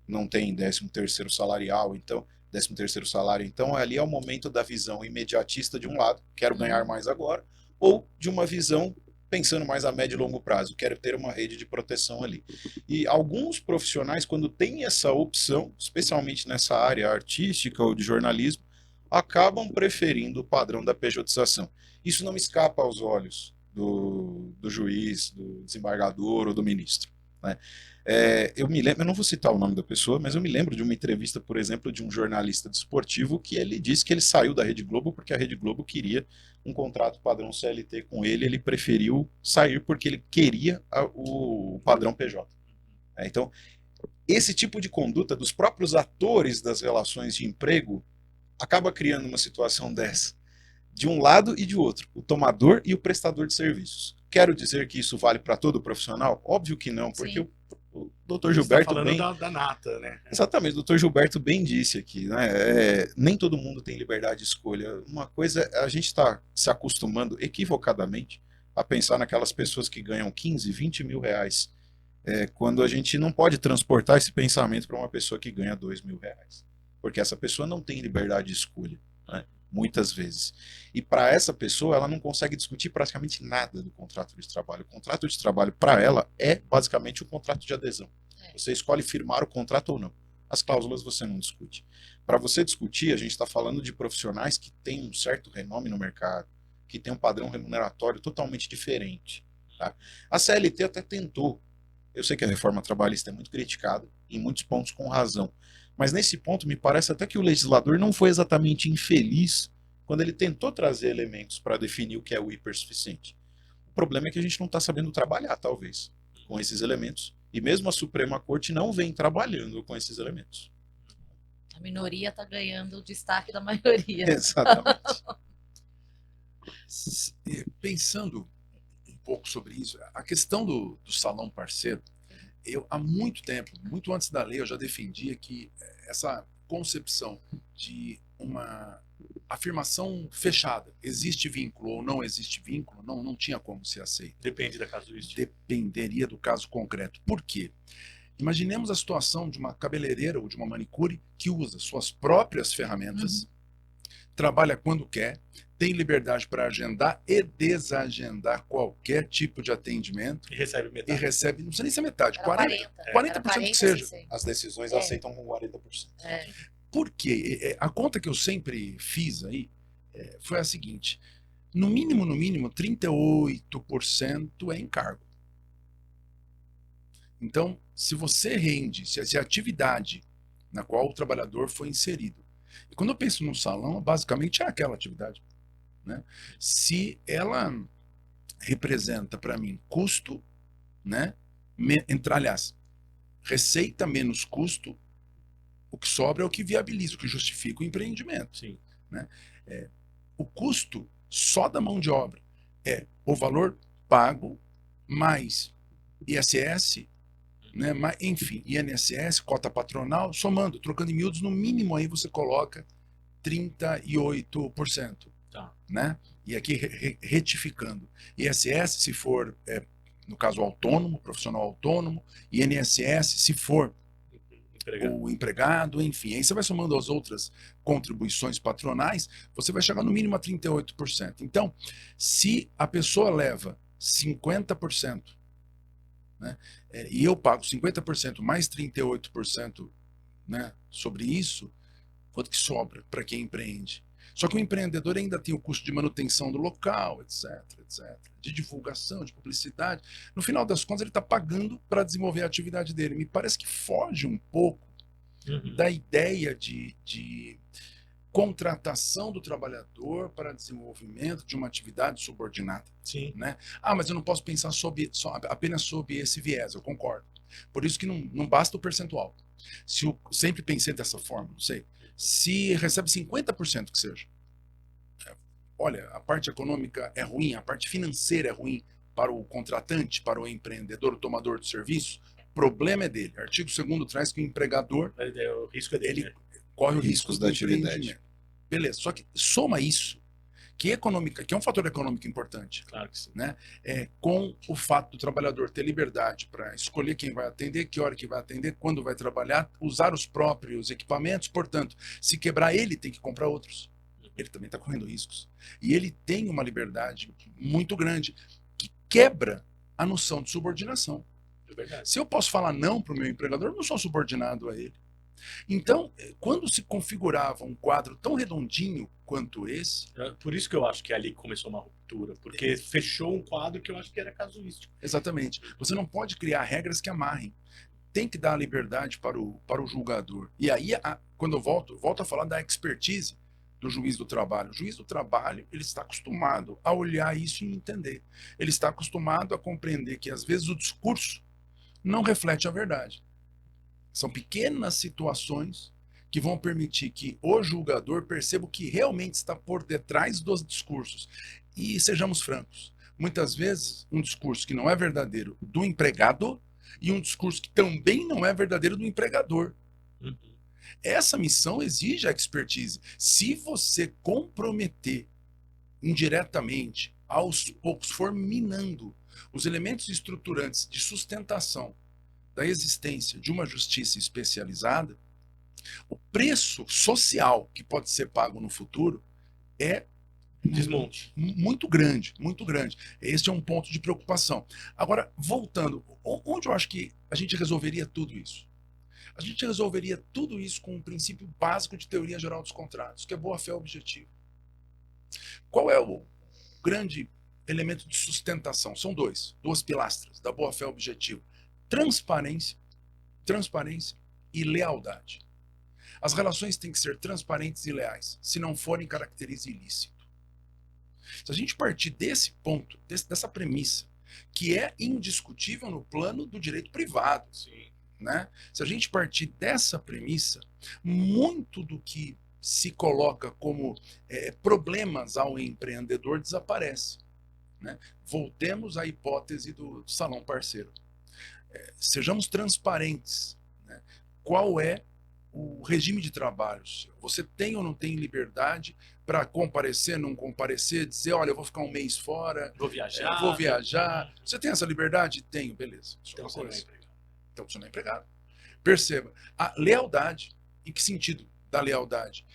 Não tem 13º salarial, então 13º salário. Então ali é o momento da visão imediatista de um lado, quero ganhar mais agora, ou de uma visão pensando mais a médio e longo prazo, quero ter uma rede de proteção ali. E alguns profissionais, quando têm essa opção, especialmente nessa área artística ou de jornalismo, acabam preferindo o padrão da pejotização. Isso não escapa aos olhos do juiz, do desembargador ou do ministro. Né? Eu me lembro, eu não vou citar o nome da pessoa, mas eu me lembro de uma entrevista, por exemplo, de um jornalista desportivo que ele disse que ele saiu da Rede Globo porque a Rede Globo queria um contrato padrão CLT com ele, ele preferiu sair porque ele queria o padrão PJ. Então, esse tipo de conduta dos próprios atores das relações de emprego acaba criando uma situação dessa, de um lado e de outro, o tomador e o prestador de serviços. Quero dizer que isso vale para todo profissional? Óbvio que não, porque o Dr. Gilberto tá falando da nata, né? Exatamente, o Dr. Gilberto bem disse aqui, né? Nem todo mundo tem liberdade de escolha. Uma coisa, a gente está se acostumando equivocadamente a pensar naquelas pessoas que ganham 15, 20 mil reais, quando a gente não pode transportar esse pensamento para uma pessoa que ganha 2 mil reais. Porque essa pessoa não tem liberdade de escolha, né? Muitas vezes. E para essa pessoa, ela não consegue discutir praticamente nada do contrato de trabalho. O contrato de trabalho, para ela, é basicamente um contrato de adesão. Você escolhe firmar o contrato ou não. As cláusulas você não discute. Para você discutir, a gente está falando de profissionais que têm um certo renome no mercado, que têm um padrão remuneratório totalmente diferente. Tá? A CLT até tentou. Eu sei que a reforma trabalhista é muito criticada, em muitos pontos com razão. Mas nesse ponto, me parece até que o legislador não foi exatamente infeliz quando ele tentou trazer elementos para definir o que é o hipersuficiente. O problema é que a gente não está sabendo trabalhar, talvez, com esses elementos. E mesmo a Suprema Corte não vem trabalhando com esses elementos. A minoria está ganhando o destaque da maioria. Exatamente. Pensando um pouco sobre isso, a questão do salão parceiro, eu há muito tempo, muito antes da lei, eu já defendia que essa concepção de uma afirmação fechada, existe vínculo ou não existe vínculo, não tinha como ser aceito. Depende da casuística. Dependeria do caso concreto. Por quê? Imaginemos a situação de uma cabeleireira ou de uma manicure que usa suas próprias ferramentas, trabalha quando quer, tem liberdade para agendar e desagendar qualquer tipo de atendimento. E recebe metade. E recebe, não precisa nem ser metade, 40%. 40% que seja. As decisões aceitam com 40%. Por quê? A conta que eu sempre fiz aí foi a seguinte: no mínimo, 38% é encargo. Então, se você rende, se a atividade na qual o trabalhador foi inserido, e quando eu penso no salão, basicamente é aquela atividade, né? Se ela representa para mim custo, né? Aliás, receita menos custo, o que sobra é o que viabiliza, o que justifica o empreendimento. Sim. Né? O custo só da mão de obra é o valor pago mais ISS né? Mas, enfim, INSS, cota patronal, somando, trocando em miúdos, no mínimo aí você coloca 38%. Tá. Né? E aqui retificando. ISS, se for, no caso, autônomo, profissional autônomo, INSS, se for o empregado, enfim. Aí você vai somando as outras contribuições patronais, você vai chegar no mínimo a 38%. Então, se a pessoa leva 50%, né, e eu pago 50% mais 38%, né, sobre isso, quanto que sobra para quem empreende? Só que o empreendedor ainda tem o custo de manutenção do local, etc, de divulgação, de publicidade. No final das contas, ele está pagando para desenvolver a atividade dele. Me parece que foge um pouco da ideia de contratação do trabalhador para desenvolvimento de uma atividade subordinada. Sim. Né? Mas eu não posso pensar apenas sob esse viés, eu concordo. Por isso que não basta o percentual. Sempre pensei dessa forma, não sei. Se recebe 50% que seja, olha, a parte econômica é ruim, a parte financeira é ruim para o contratante, para o empreendedor, o tomador de serviço, o problema é dele. Artigo 2º traz que o empregador, o risco é dele, ele corre o risco da do atividade. empreendimento. Beleza, só que soma isso, que é um fator econômico importante. Claro que sim. Né? Com o fato do trabalhador ter liberdade para escolher quem vai atender, que hora que vai atender, quando vai trabalhar, usar os próprios equipamentos, portanto, se quebrar ele tem que comprar outros. Ele também está correndo riscos. E ele tem uma liberdade muito grande que quebra a noção de subordinação. É verdade. Se eu posso falar não para o meu empregador, eu não sou subordinado a ele. Então, quando se configurava um quadro tão redondinho quanto esse... Por isso que eu acho que ali começou uma ruptura, porque fechou um quadro que eu acho que era casuístico. Exatamente. Você não pode criar regras que amarrem. Tem que dar a liberdade para o julgador. E aí, quando eu volto a falar da expertise do juiz do trabalho. O juiz do trabalho, ele está acostumado a olhar isso e entender. Ele está acostumado a compreender que, às vezes, o discurso não reflete a verdade. São pequenas situações que vão permitir que o julgador perceba o que realmente está por detrás dos discursos. E sejamos francos, muitas vezes um discurso que não é verdadeiro do empregado e um discurso que também não é verdadeiro do empregador. Essa missão exige a expertise. Se você comprometer indiretamente, aos poucos, for minando os elementos estruturantes de sustentação da existência de uma justiça especializada, o preço social que pode ser pago no futuro é desmonte muito grande, muito grande. Este é um ponto de preocupação. Agora, voltando, onde eu acho que a gente resolveria tudo isso? A gente resolveria tudo isso com um princípio básico de teoria geral dos contratos, que é boa-fé objetiva. Qual é o grande elemento de sustentação? São duas pilastras da boa-fé objetiva. Transparência e lealdade. As relações têm que ser transparentes e leais. Se não forem, caracteriza ilícito. Se a gente partir desse ponto, dessa premissa, que é indiscutível no plano do direito privado, Sim. Né? Se a gente partir dessa premissa, muito do que se coloca como problemas ao empreendedor desaparece. Né? Voltemos à hipótese do salão parceiro. Sejamos transparentes. Né? Qual é o regime de trabalho? Você tem ou não tem liberdade para comparecer, não comparecer, dizer, olha, eu vou ficar um mês fora, vou vou viajar. Você tem essa liberdade? Tenho, beleza. Então você não é empregado. Então você não é empregado. Perceba, a lealdade, em que sentido da lealdade?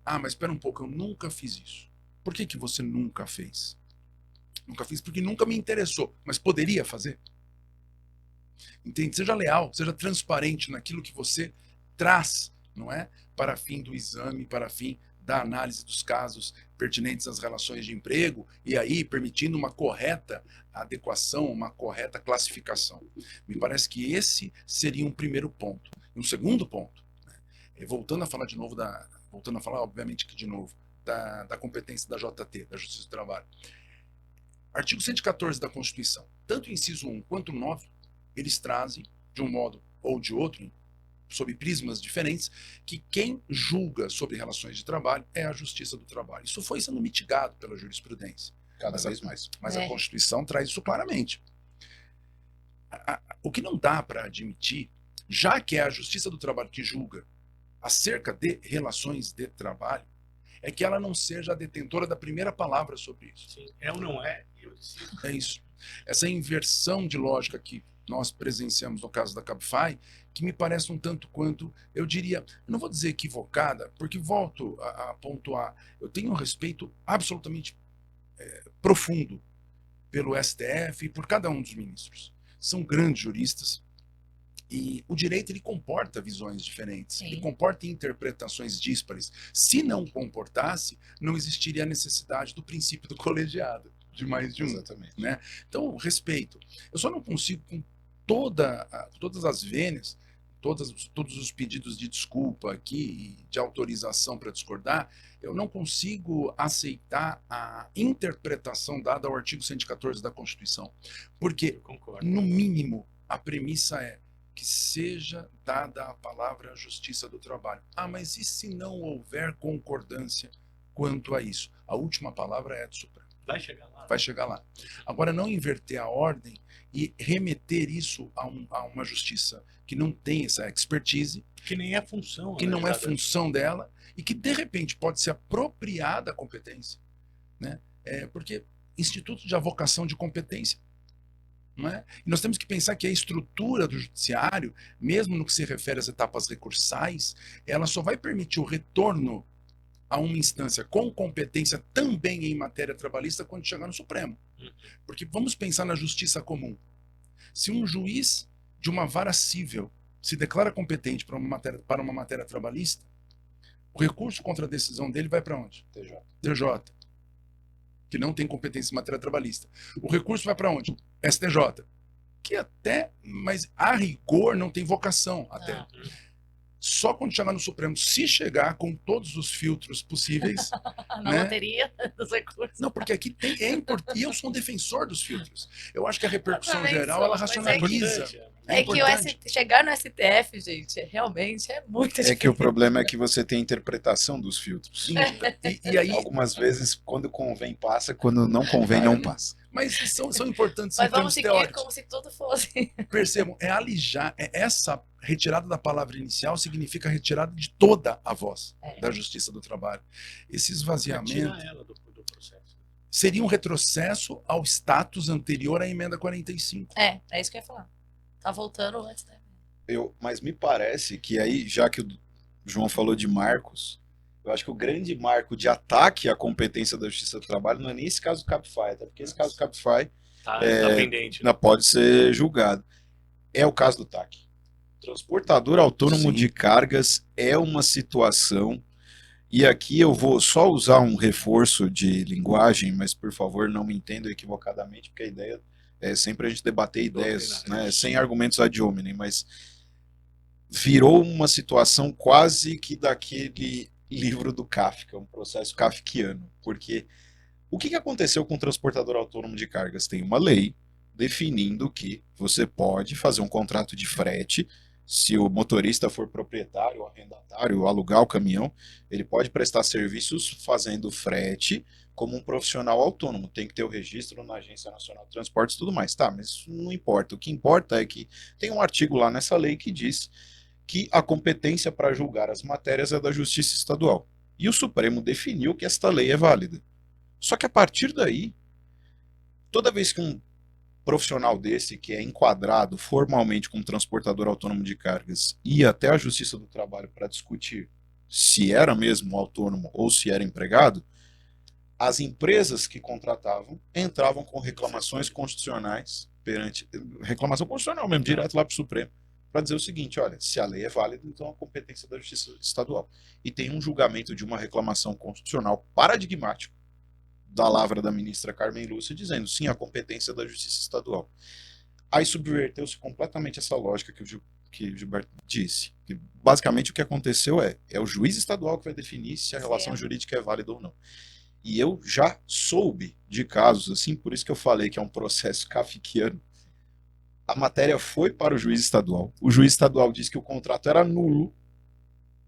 Mas espera um pouco, eu nunca fiz isso. Por que você nunca fez? Nunca fiz porque nunca me interessou, mas poderia fazer. Entende? Seja leal, seja transparente naquilo que você traz, não é? Para fim do exame, para fim da análise dos casos pertinentes às relações de emprego e aí permitindo uma correta adequação, uma correta classificação. Me parece que esse seria um primeiro ponto. E um segundo ponto, né? Voltando a falar, obviamente que de novo, da competência da JT, da Justiça do Trabalho. Artigo 114 da Constituição, tanto o inciso 1 quanto o 9, eles trazem, de um modo ou de outro, sob prismas diferentes, que quem julga sobre relações de trabalho é a Justiça do Trabalho. Isso foi sendo mitigado pela jurisprudência. Cada vez mais. Mas a Constituição traz isso claramente. O que não dá para admitir, já que é a Justiça do Trabalho que julga acerca de relações de trabalho, é que ela não seja a detentora da primeira palavra sobre isso. Sim, é ou não é, eu decido. É isso. Essa inversão de lógica que nós presenciamos no caso da Cabify, que me parece um tanto quanto, eu diria, eu não vou dizer equivocada, porque volto a pontuar, eu tenho um respeito absolutamente profundo pelo STF e por cada um dos ministros. São grandes juristas e o direito ele comporta visões diferentes, Sim. ele comporta interpretações díspares. Se não comportasse, não existiria a necessidade do princípio do colegiado, de mais de um. Exatamente. Né? Então, respeito. Eu só não consigo, com todas as vênias, todos os pedidos de desculpa aqui, de autorização para discordar, eu não consigo aceitar a interpretação dada ao artigo 114 da Constituição. Porque, Eu concordo. no mínimo, a premissa é que seja dada a palavra Justiça do Trabalho. Ah, mas e se não houver concordância quanto a isso? A última palavra é do Supremo. Vai chegar lá. Vai chegar lá. Agora, não inverter a ordem e remeter isso a uma justiça que não tem essa expertise, Que nem é função. que né, não é já da- função dela e que, de repente, pode ser apropriada a competência. Né? Porque instituto de avocação de competência. Não é? E nós temos que pensar que a estrutura do judiciário, mesmo no que se refere às etapas recursais, ela só vai permitir o retorno a uma instância com competência também em matéria trabalhista quando chegar no Supremo. Porque vamos pensar na justiça comum. Se um juiz de uma vara civil se declara competente para uma matéria trabalhista, o recurso contra a decisão dele vai para onde? TJ. TJ, que não tem competência em matéria trabalhista. O recurso vai para onde? STJ, que até, mas a rigor não tem vocação até. Ah. Só quando chegar no Supremo, se chegar com todos os filtros possíveis, Na né? loteria dos recursos. Não, porque aqui é importante, e eu sou um defensor dos filtros. Eu acho que a repercussão Eu também geral, sou, ela mas é racionaliza. Importante, É que importante. chegar no STF, gente, realmente é muito É difícil. que o problema é que você tem a interpretação dos filtros. E aí, Algumas vezes, quando convém, passa, quando não convém, não passa. mas são importantes em Mas vamos termos seguir teóricos. como se tudo fosse. Percebam, é alijar, essa retirada da palavra inicial significa a retirada de toda a voz da Justiça do Trabalho. Esse esvaziamento Tirar ela do processo. seria um retrocesso ao status anterior à emenda 45. É isso que eu ia falar. Tá voltando antes, né? Mas me parece que aí, já que o João falou de marcos, eu acho que o grande marco de ataque à competência da Justiça do Trabalho não é nem esse caso do Cabify, até porque esse caso do Cabify Tá pendente. ainda pode ser julgado. É o caso do TAC. Transportador autônomo Sim. de cargas é uma situação, e aqui eu vou só usar um reforço de linguagem, mas por favor não me entendam equivocadamente, porque a ideia é sempre a gente debater ideias, né, sem argumentos ad hominem, mas virou uma situação quase que daquele livro do Kafka, um processo kafkiano, porque o que aconteceu com o transportador autônomo de cargas? Tem uma lei definindo que você pode fazer um contrato de frete, se o motorista for proprietário, arrendatário, alugar o caminhão, ele pode prestar serviços fazendo frete como um profissional autônomo. Tem que ter o registro na Agência Nacional de Transportes e tudo mais. Tá, mas isso não importa. O que importa é que tem um artigo lá nessa lei que diz que a competência para julgar as matérias é da Justiça Estadual. E o Supremo definiu que esta lei é válida. Só que a partir daí, toda vez que um profissional desse, que é enquadrado formalmente como transportador autônomo de cargas, ia até a Justiça do Trabalho para discutir se era mesmo autônomo ou se era empregado, as empresas que contratavam entravam com reclamações constitucionais reclamação constitucional mesmo, direto lá para o Supremo, para dizer o seguinte: olha, se a lei é válida, então a competência da Justiça Estadual. E tem um julgamento de uma reclamação constitucional paradigmático da lavra da ministra Carmen Lúcia, dizendo sim, a competência da Justiça Estadual. Aí subverteu-se completamente essa lógica que o Gilberto disse. Que basicamente o que aconteceu é o juiz estadual que vai definir se a relação jurídica é válida ou não. E eu já soube de casos assim, por isso que eu falei que é um processo kafkiano. A matéria foi para o juiz estadual. O juiz estadual disse que o contrato era nulo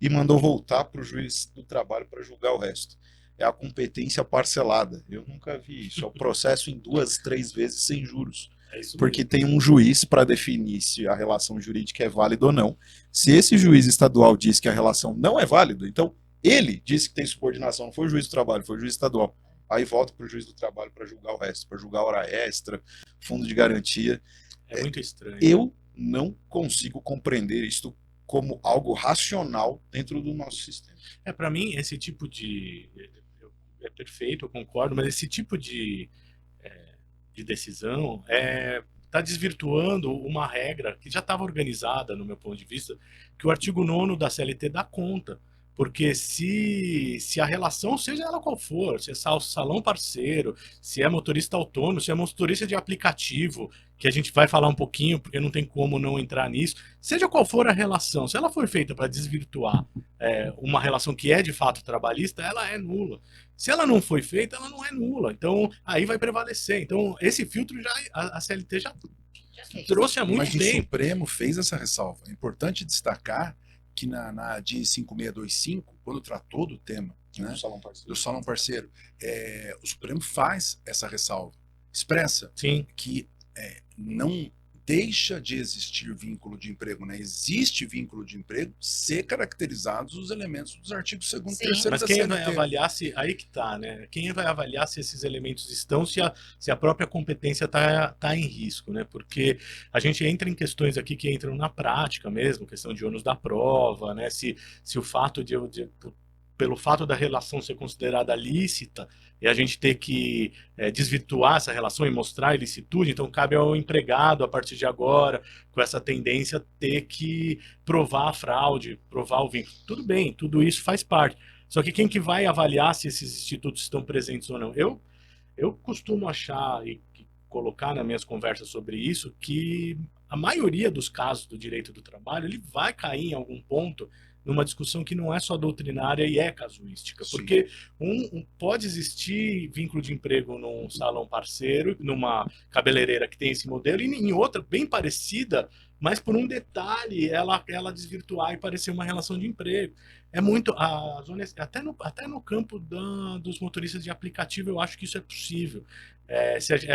e mandou voltar para o juiz do trabalho para julgar o resto. É a competência parcelada. Eu nunca vi isso. É o processo em 2, 3 vezes sem juros. É isso porque mesmo. tem um juiz para definir se a relação jurídica é válida ou não. Se esse juiz estadual diz que a relação não é válida, então ele disse que tem subordinação, não foi o juiz do trabalho, foi o juiz estadual. Aí volta para o juiz do trabalho para julgar o resto, para julgar hora extra, fundo de garantia. É muito estranho. Eu não consigo compreender isto como algo racional dentro do nosso sistema. Para mim, esse tipo é perfeito, eu concordo, mas esse tipo de decisão está desvirtuando uma regra que já estava organizada, no meu ponto de vista, que o artigo 9º da CLT dá conta. Porque se a relação, seja ela qual for, se é salão parceiro, se é motorista autônomo, se é motorista de aplicativo, que a gente vai falar um pouquinho, porque não tem como não entrar nisso, seja qual for a relação, se ela for feita para desvirtuar uma relação que é de fato trabalhista, ela é nula. Se ela não foi feita, ela não é nula. Então, aí vai prevalecer. Então, esse filtro a CLT já trouxe há muito Mas o tempo. Supremo fez essa ressalva. É importante destacar que na ADI 5625, quando tratou do tema, né, do salão parceiro, o Supremo faz essa ressalva, expressa Sim. que não deixa de existir vínculo de emprego, né? Existe vínculo de emprego se caracterizados os elementos dos artigos 2º e 3º Mas da quem CLT. vai avaliar se... Aí que tá, né? Quem vai avaliar se esses elementos estão, se a própria competência tá em risco, né? Porque a gente entra em questões aqui que entram na prática mesmo, questão de ônus da prova, né? Se o fato pelo fato da relação ser considerada lícita, e a gente ter que desvirtuar essa relação e mostrar a ilicitude, então cabe ao empregado, a partir de agora, com essa tendência, ter que provar a fraude, provar o vínculo. Tudo bem, tudo isso faz parte. Só que quem que vai avaliar se esses institutos estão presentes ou não? Eu costumo achar e colocar nas minhas conversas sobre isso que a maioria dos casos do direito do trabalho ele vai cair em algum ponto numa discussão que não é só doutrinária e é casuística. Sim. Porque pode existir vínculo de emprego num salão parceiro, numa cabeleireira que tem esse modelo, e em outra bem parecida, mas por um detalhe ela desvirtuar e parecer uma relação de emprego. É muito... até no campo dos motoristas de aplicativo eu acho que isso é possível.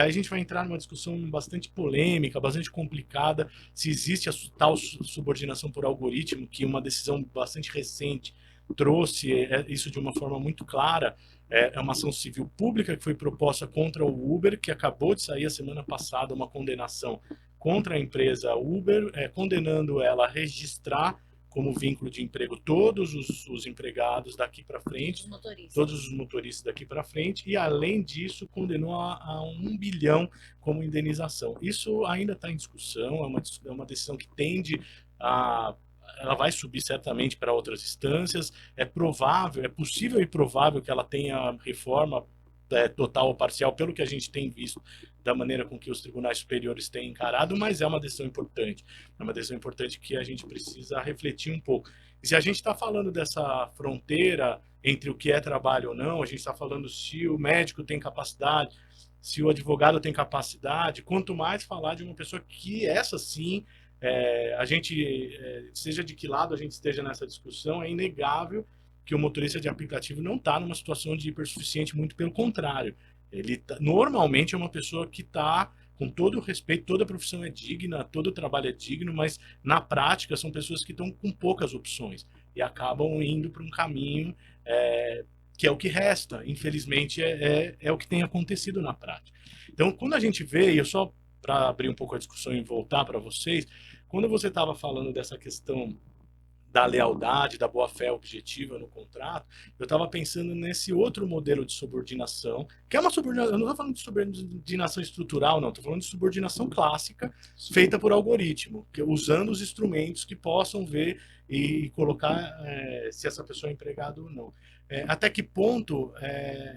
A gente vai entrar numa discussão bastante polêmica, bastante complicada, se existe a tal subordinação por algoritmo, que uma decisão bastante recente trouxe isso de uma forma muito clara. É uma ação civil pública que foi proposta contra o Uber, que acabou de sair a semana passada uma condenação contra a empresa Uber, condenando ela a registrar como vínculo de emprego todos os empregados daqui para frente, todos os motoristas daqui para frente, e além disso condenou a 1 bilhão como indenização. Isso ainda está em discussão, é uma decisão que tende ela vai subir certamente para outras instâncias, é possível e provável que ela tenha reforma total ou parcial, pelo que a gente tem visto da maneira com que os tribunais superiores têm encarado, mas é uma decisão importante. É uma decisão importante que a gente precisa refletir um pouco. E se a gente está falando dessa fronteira entre o que é trabalho ou não, a gente está falando se o médico tem capacidade, se o advogado tem capacidade, quanto mais falar de uma pessoa que essa sim, seja de que lado a gente esteja nessa discussão, é inegável que o motorista de aplicativo não está numa situação de hipersuficiente, muito pelo contrário. Ele normalmente é uma pessoa que está, com todo o respeito, toda a profissão é digna, todo o trabalho é digno, mas na prática são pessoas que estão com poucas opções e acabam indo para um caminho que é o que resta. Infelizmente é o que tem acontecido na prática. Então, quando a gente vê, e eu só para abrir um pouco a discussão e voltar para vocês, quando você estava falando dessa questão da lealdade, da boa-fé objetiva no contrato, eu estava pensando nesse outro modelo de subordinação, que é uma subordinação, eu não estou falando de subordinação estrutural, não, estou falando de subordinação clássica, feita por algoritmo, usando os instrumentos que possam ver e colocar se essa pessoa é empregada ou não. Até que ponto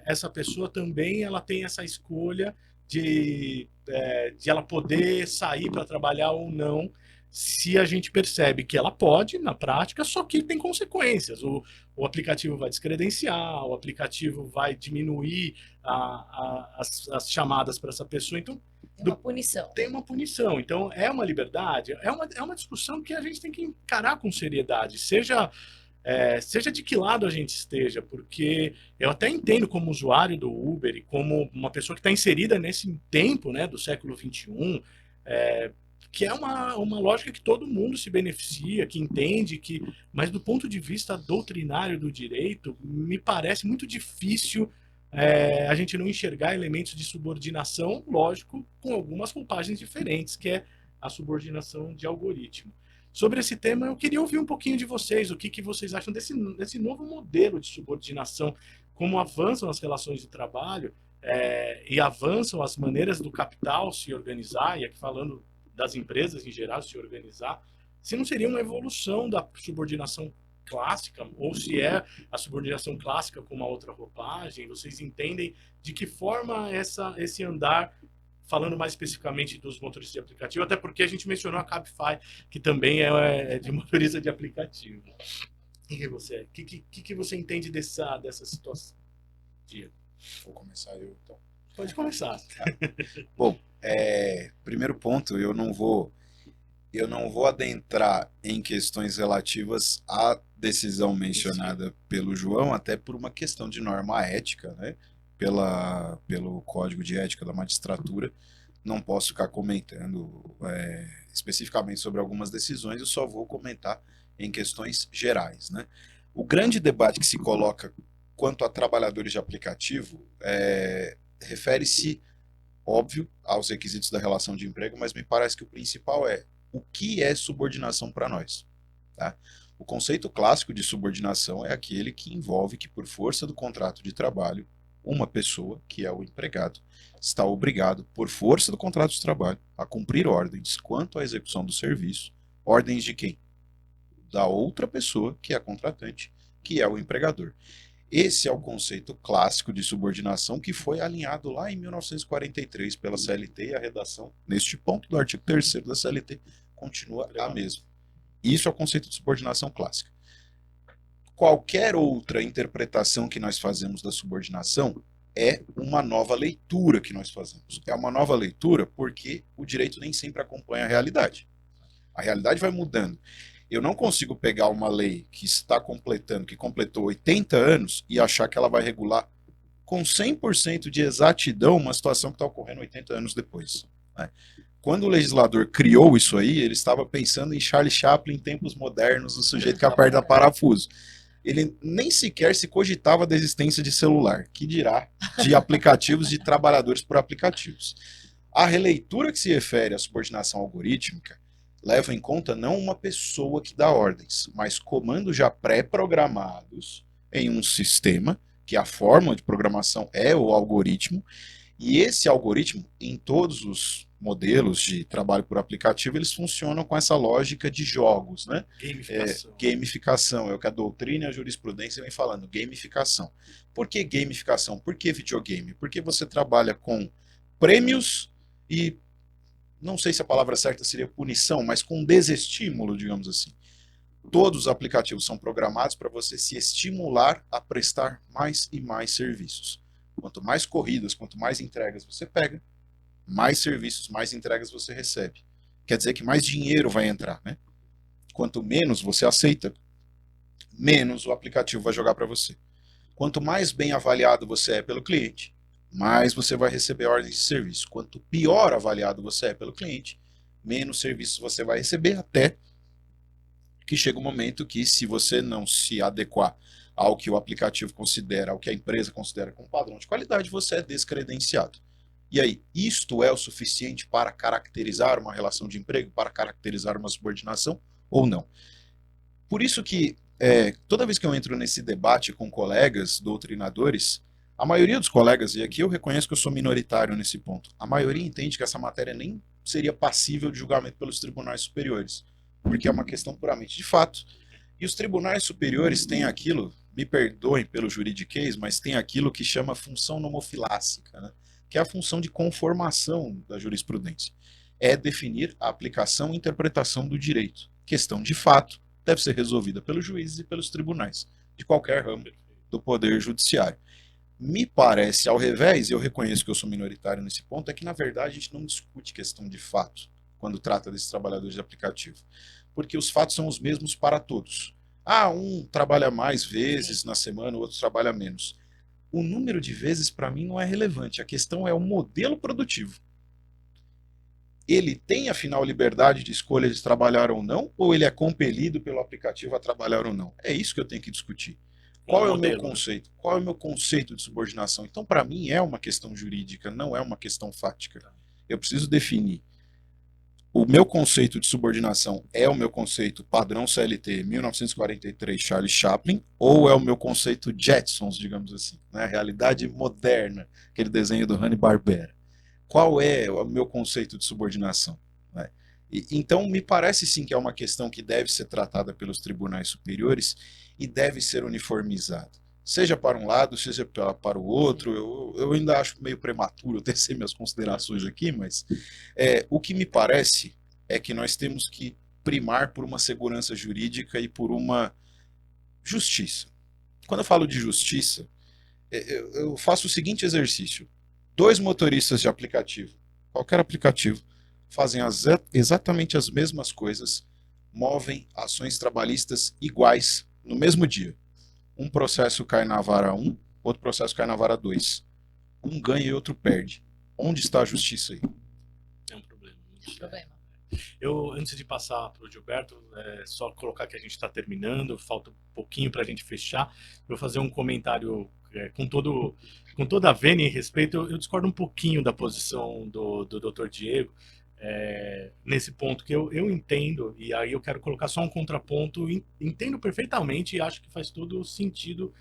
essa pessoa também ela tem essa escolha de ela poder sair para trabalhar ou não, se a gente percebe que ela pode, na prática, só que tem consequências. O aplicativo vai descredenciar, o aplicativo vai diminuir as chamadas para essa pessoa. Então, tem uma punição. Tem uma punição. Então, é uma liberdade? É uma discussão que a gente tem que encarar com seriedade. Seja seja de que lado a gente esteja, porque eu até entendo como usuário do Uber e como uma pessoa que está inserida nesse tempo, né, do século XXI, que é uma lógica que todo mundo se beneficia, que entende, mas do ponto de vista doutrinário do direito, me parece muito difícil a gente não enxergar elementos de subordinação, lógico, com algumas roupagens diferentes, que é a subordinação de algoritmo. Sobre esse tema, eu queria ouvir um pouquinho de vocês, o que vocês acham desse novo modelo de subordinação, como avançam as relações de trabalho e avançam as maneiras do capital se organizar, e aqui falando das empresas em geral se organizar, se não seria uma evolução da subordinação clássica, ou se é a subordinação clássica com uma outra roupagem, vocês entendem de que forma esse andar, falando mais especificamente dos motoristas de aplicativo, até porque a gente mencionou a Cabify, que também é de motorista de aplicativo. O que você entende dessa situação? Diego? Vou começar eu, então. Pode começar. Bom, primeiro ponto, eu não vou adentrar em questões relativas à decisão mencionada pelo João, até por uma questão de norma ética, né? Pelo Código de Ética da Magistratura. Não posso ficar comentando especificamente sobre algumas decisões, eu só vou comentar em questões gerais, né? O grande debate que se coloca quanto a trabalhadores de aplicativo refere-se, óbvio, aos requisitos da relação de emprego, mas me parece que o principal é o que é subordinação para nós, tá? O conceito clássico de subordinação é aquele que envolve que, por força do contrato de trabalho, uma pessoa, que é o empregado, está obrigado, por força do contrato de trabalho, a cumprir ordens quanto à execução do serviço. Ordens de quem? Da outra pessoa, que é a contratante, que é o empregador. Esse é o conceito clássico de subordinação que foi alinhado lá em 1943 pela CLT, e a redação, neste ponto do artigo 3º da CLT, continua a mesma. Isso é o conceito de subordinação clássica. Qualquer outra interpretação que nós fazemos da subordinação é uma nova leitura que nós fazemos. É uma nova leitura porque o direito nem sempre acompanha a realidade. A realidade vai mudando. Eu não consigo pegar uma lei que completou 80 anos e achar que ela vai regular com 100% de exatidão uma situação que está ocorrendo 80 anos depois, né? Quando o legislador criou isso aí, ele estava pensando em Charlie Chaplin em tempos modernos, o sujeito que aperta parafuso. Ele nem sequer se cogitava da existência de celular, que dirá de aplicativos de trabalhadores por aplicativos. A releitura que se refere à subordinação algorítmica leva em conta não uma pessoa que dá ordens, mas comandos já pré-programados em um sistema, que a fórmula de programação é o algoritmo, e esse algoritmo, em todos os modelos de trabalho por aplicativo, eles funcionam com essa lógica de jogos, né? Gamificação. Gamificação, é o que a doutrina e a jurisprudência vem falando, gamificação. Por que gamificação? Por que videogame? Porque você trabalha com prêmios e, não sei se a palavra certa seria punição, mas com desestímulo, digamos assim. Todos os aplicativos são programados para você se estimular a prestar mais e mais serviços. Quanto mais corridas, quanto mais entregas você pega, mais serviços, mais entregas você recebe. Quer dizer que mais dinheiro vai entrar, né? Quanto menos você aceita, menos o aplicativo vai jogar para você. Quanto mais bem avaliado você é pelo cliente, mais você vai receber ordens de serviço. Quanto pior avaliado você é pelo cliente, menos serviços você vai receber, até que chega um momento que, se você não se adequar ao que o aplicativo considera, ao que a empresa considera como padrão de qualidade, você é descredenciado. E aí, isto é o suficiente para caracterizar uma relação de emprego, para caracterizar uma subordinação ou não? Por isso que, toda vez que eu entro nesse debate com colegas doutrinadores, a maioria dos colegas, e aqui eu reconheço que eu sou minoritário nesse ponto, a maioria entende que essa matéria nem seria passível de julgamento pelos tribunais superiores, porque é uma questão puramente de fato. E os tribunais superiores têm aquilo, me perdoem pelo juridiquês, mas tem aquilo que chama função nomofilássica, né? Que é a função de conformação da jurisprudência. É definir a aplicação e interpretação do direito. Questão de fato deve ser resolvida pelos juízes e pelos tribunais, de qualquer ramo do poder judiciário. Me parece, ao revés, e eu reconheço que eu sou minoritário nesse ponto, é que, na verdade, a gente não discute questão de fato quando trata desses trabalhadores de aplicativo. Porque os fatos são os mesmos para todos. Ah, um trabalha mais vezes na semana, o outro trabalha menos. O número de vezes, para mim, não é relevante. A questão é o modelo produtivo. Ele tem, afinal, liberdade de escolha de trabalhar ou não, ou ele é compelido pelo aplicativo a trabalhar ou não? É isso que eu tenho que discutir. Qual é o meu conceito? Qual é o meu conceito de subordinação? Então, para mim, é uma questão jurídica, não é uma questão fática. Eu preciso definir. O meu conceito de subordinação é o meu conceito padrão CLT 1943 Charles Chaplin, ou é o meu conceito Jetsons, digamos assim, né? Realidade moderna, aquele desenho do Hanna-Barbera. Qual é o meu conceito de subordinação? Né? Então, me parece sim que é uma questão que deve ser tratada pelos tribunais superiores e deve ser uniformizada. Seja para um lado, seja para o outro. Eu ainda acho meio prematuro tecer minhas considerações aqui, mas o que me parece é que nós temos que primar por uma segurança jurídica e por uma justiça. Quando eu falo de justiça, eu faço o seguinte exercício. 2 motoristas de aplicativo, qualquer aplicativo, fazem exatamente as mesmas coisas, movem ações trabalhistas iguais no mesmo dia. Um processo cai na vara 1, outro processo cai na vara 2. Um ganha e outro perde. Onde está a justiça aí? É um problema. Problema. Eu, antes de passar para o Gilberto, só colocar que a gente está terminando, falta um pouquinho para a gente fechar. Eu vou fazer um comentário com toda a vênia e respeito. Eu discordo um pouquinho da posição do Dr. Diego nesse ponto, que eu entendo, e aí eu quero colocar só um contraponto. Entendo perfeitamente e acho que faz todo sentido.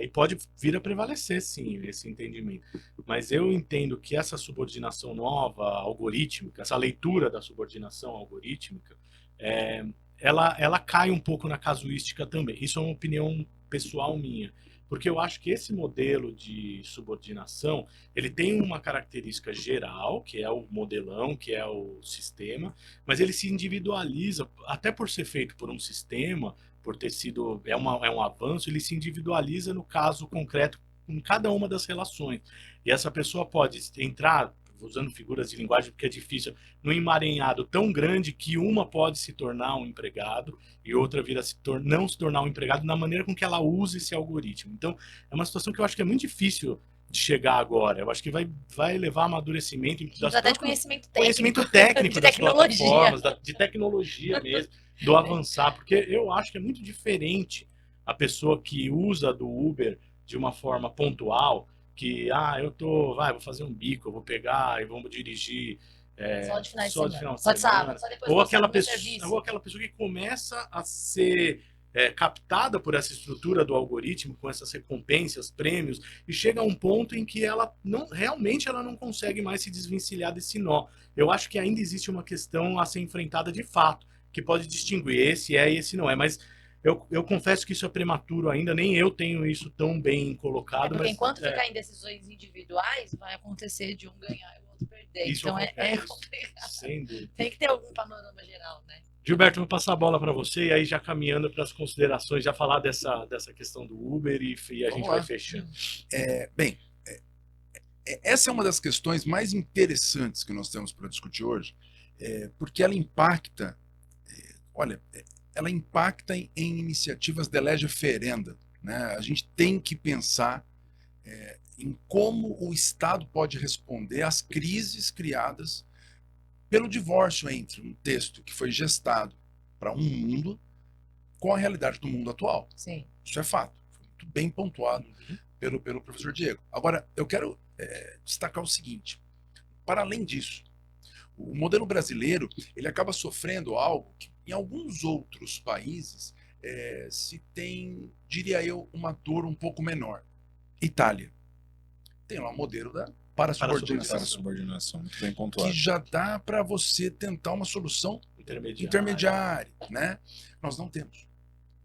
E pode vir a prevalecer, sim, esse entendimento. Mas eu entendo que essa subordinação nova, algorítmica, essa leitura da subordinação algorítmica, ela cai um pouco na casuística também. Isso é uma opinião pessoal minha. Porque eu acho que esse modelo de subordinação, ele tem uma característica geral, que é o modelão, que é o sistema, mas ele se individualiza, até por ser feito por um sistema, por ter sido, é um avanço, ele se individualiza no caso concreto em cada uma das relações. E essa pessoa pode entrar, usando figuras de linguagem porque é difícil, num emaranhado tão grande que uma pode se tornar um empregado e outra vir a não se tornar um empregado na maneira com que ela usa esse algoritmo. Então, é uma situação que eu acho que é muito difícil de chegar agora. Eu acho que vai levar a amadurecimento até de conhecimento técnico de das tecnologia. plataformas, de tecnologia mesmo, do avançar, porque eu acho que é muito diferente a pessoa que usa do Uber de uma forma pontual, que vou fazer um bico, eu vou pegar e vamos dirigir só de final de só semana, de só de sábado, só depois ou do aquela serviço. ou aquela pessoa que começa a ser captada por essa estrutura do algoritmo, com essas recompensas, prêmios, e chega a um ponto em que ela realmente ela não consegue mais se desvencilhar desse nó. Eu acho que ainda existe uma questão a ser enfrentada de fato, que pode distinguir esse e esse não é, mas eu confesso que isso é prematuro ainda, nem eu tenho isso tão bem colocado. Porque mas, enquanto ficar em decisões individuais, vai acontecer de um ganhar e o outro perder. Isso então é complicado. Sem dúvida. Tem que ter algum panorama geral, né? Gilberto, vou passar a bola para você e aí já caminhando para as considerações, já falar dessa questão do Uber e a gente vai fechando. Essa é uma das questões mais interessantes que nós temos para discutir hoje, porque ela impacta, ela impacta em iniciativas de lege ferenda. Né? A gente tem que pensar em como o Estado pode responder às crises criadas pelo divórcio entre um texto que foi gestado para um mundo com a realidade do mundo atual. Sim. Isso é fato. Foi muito bem pontuado pelo professor Diego. Agora, eu quero destacar o seguinte. Para além disso, o modelo brasileiro ele acaba sofrendo algo que em alguns outros países se tem, diria eu, uma dor um pouco menor. Itália. Tem lá o modelo da Para-subordinação, muito bem pontuado. Que já dá para você tentar uma solução intermediária, né? Nós não temos.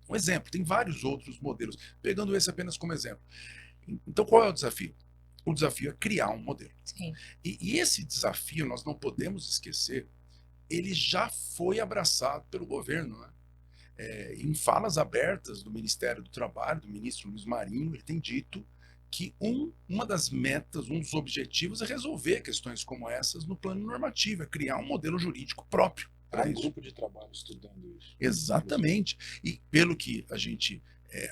Um exemplo, tem vários outros modelos, pegando esse apenas como exemplo. Então, qual é o desafio? O desafio é criar um modelo. Sim. E esse desafio, nós não podemos esquecer, ele já foi abraçado pelo governo, né? Em falas abertas do Ministério do Trabalho, do ministro Luiz Marinho, ele tem dito que uma das metas, um dos objetivos é resolver questões como essas no plano normativo, é criar um modelo jurídico próprio. para um isso. grupo de trabalho estudando isso. Exatamente. E pelo que a gente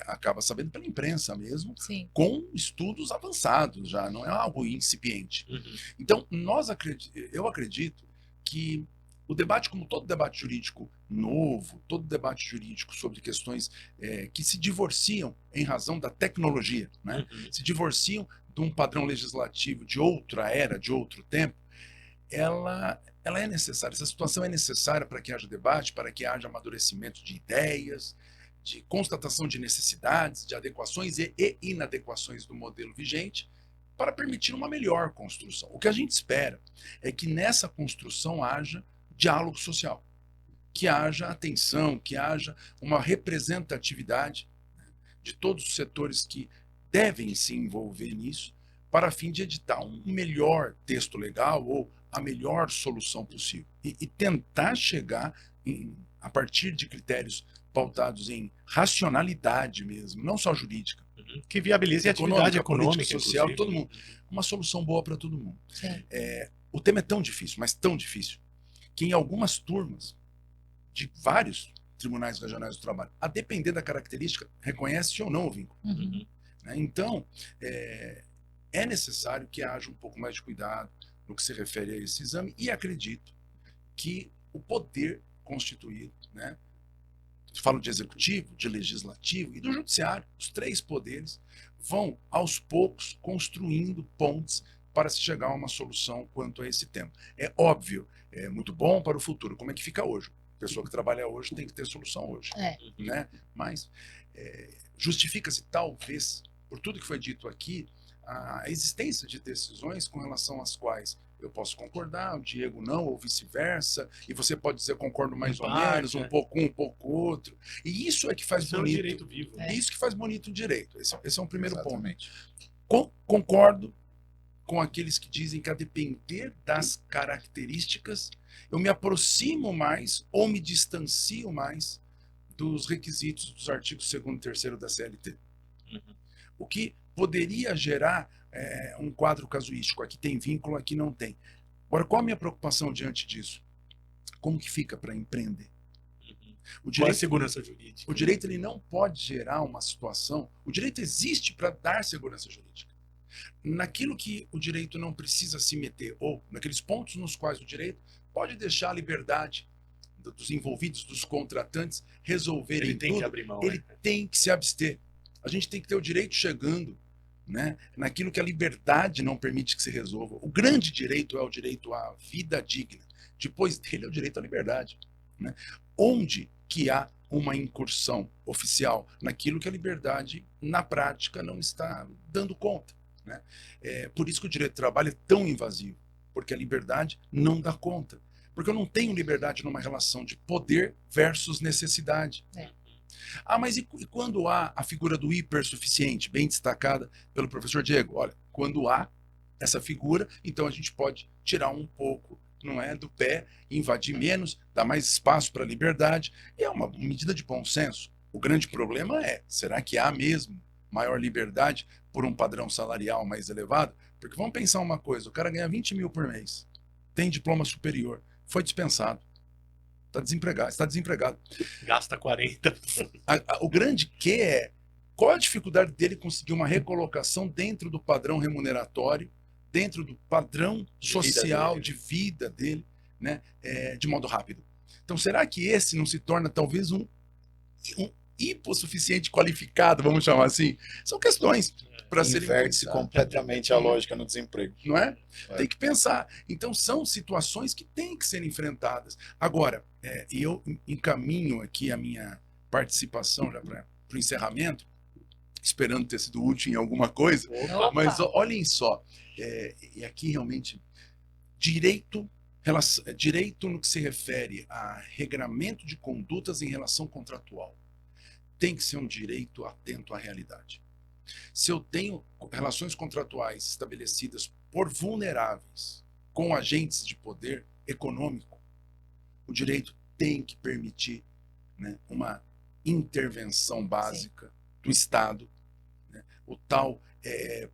acaba sabendo pela imprensa mesmo, Sim. com estudos avançados já, não é algo incipiente. Uhum. Então, eu acredito que o debate, como todo debate jurídico novo, todo debate jurídico sobre questões que se divorciam em razão da tecnologia, né? Uhum. Se divorciam de um padrão legislativo de outra era, de outro tempo, ela é necessária. Essa situação é necessária para que haja debate, para que haja amadurecimento de ideias, de constatação de necessidades, de adequações e inadequações do modelo vigente, para permitir uma melhor construção. O que a gente espera é que nessa construção haja diálogo social, que haja atenção, que haja uma representatividade, né, de todos os setores que devem se envolver nisso, para a fim de editar um melhor texto legal ou a melhor solução possível. E tentar chegar, a partir de critérios pautados em racionalidade mesmo, não só jurídica, Uhum. Que viabilize a atividade econômica, política, social, inclusive. todo mundo. Uma solução boa para todo mundo. Sim. O tema é tão difícil, mas tão difícil, que em algumas turmas de vários tribunais regionais do trabalho, a depender da característica, reconhece ou não o vínculo. Uhum. Né? Então, é necessário que haja um pouco mais de cuidado no que se refere a esse exame, e acredito que o poder constituído, né, falo de executivo, de legislativo e do judiciário, os três poderes vão aos poucos construindo pontes para se chegar a uma solução quanto a esse tema. É óbvio, é muito bom para o futuro. Como é que fica hoje? A pessoa que trabalha hoje tem que ter solução hoje. Né? Mas justifica-se talvez, por tudo que foi dito aqui, a existência de decisões com relação às quais eu posso concordar, o Diego não, ou vice-versa, e você pode dizer concordo mais ou menos, um pouco outro. E isso é que faz Isso é um bonito. direito vivo. É isso que faz bonito o direito. Esse é um primeiro Exatamente. ponto. Concordo com aqueles que dizem que, a depender das características, eu me aproximo mais ou me distancio mais dos requisitos dos artigos 2º e 3º da CLT. Uhum. O que poderia gerar um quadro casuístico. Aqui tem vínculo, aqui não tem. Agora, qual a minha preocupação diante disso? Como que fica para empreender? Uhum. O Qual é a direito, segurança jurídica? o direito ele não pode gerar uma situação... O direito existe para dar segurança jurídica. Naquilo que o direito não precisa se meter, ou naqueles pontos nos quais o direito pode deixar a liberdade dos envolvidos, dos contratantes, resolverem Ele tem tudo, que abrir mão. ele tem que se abster. A gente tem que ter o direito chegando, né, naquilo que a liberdade não permite que se resolva. O grande direito é o direito à vida digna. Depois dele é o direito à liberdade. Né? Onde que há uma incursão oficial naquilo que a liberdade, na prática, não está dando conta. Né? Por isso que o direito do trabalho é tão invasivo, porque a liberdade não dá conta. Porque eu não tenho liberdade numa relação de poder versus necessidade. Mas e quando há a figura do hipersuficiente, bem destacada pelo professor Diego? Olha, quando há essa figura, então a gente pode tirar um pouco, não é, do pé, invadir menos, dar mais espaço para a liberdade. E é uma medida de bom senso. O grande problema é, será que há mesmo maior liberdade por um padrão salarial mais elevado? Porque vamos pensar uma coisa, o cara ganha 20 mil por mês, tem diploma superior, foi dispensado, está desempregado. Gasta 40. O grande que é, qual a dificuldade dele conseguir uma recolocação dentro do padrão remuneratório, dentro do padrão social de vida dele, né, de modo rápido? Então, será que esse não se torna talvez um hipossuficiente qualificado, vamos chamar assim? São questões para serem Inverte-se pensadas. completamente a lógica no desemprego. Não é? Tem que pensar. Então, são situações que têm que ser enfrentadas. Agora, e eu encaminho aqui a minha participação já para o encerramento, esperando ter sido útil em alguma coisa, Opa! mas olhem só, e aqui realmente, direito no que se refere a regramento de condutas em relação contratual, tem que ser um direito atento à realidade. Se eu tenho relações contratuais estabelecidas por vulneráveis com agentes de poder econômico, o direito tem que permitir, né, uma intervenção básica do Estado, né? O tal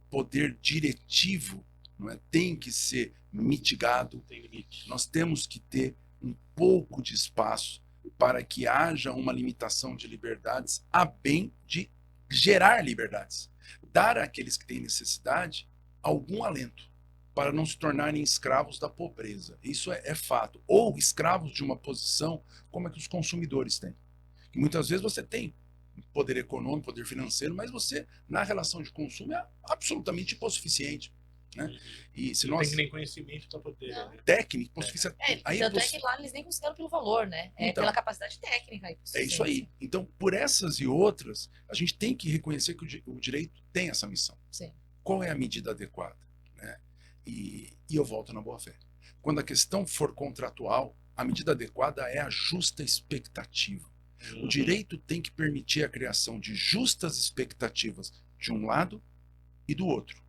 poder diretivo, não é, tem que ser mitigado. Tem limite. Nós temos que ter um pouco de espaço para que haja uma limitação de liberdades a bem de gerar liberdades. Dar àqueles que têm necessidade algum alento para não se tornarem escravos da pobreza. Isso é fato. Ou escravos de uma posição como é que os consumidores têm. E muitas vezes você tem poder econômico, poder financeiro, mas você, na relação de consumo, é absolutamente hipossuficiente. Né? E se Não nós... tem nem conhecimento para poder. Não. Né? Técnico, hipossuficiente. Aí Tanto é você... que lá eles nem consideram pelo valor, né? É Então, pela capacidade técnica. é isso aí. Então, por essas e outras, a gente tem que reconhecer que o direito tem essa missão. Sim. Qual é a medida adequada? Né? E eu volto na boa-fé. Quando a questão for contratual, a medida adequada é a justa expectativa. O direito tem que permitir a criação de justas expectativas de um lado e do outro.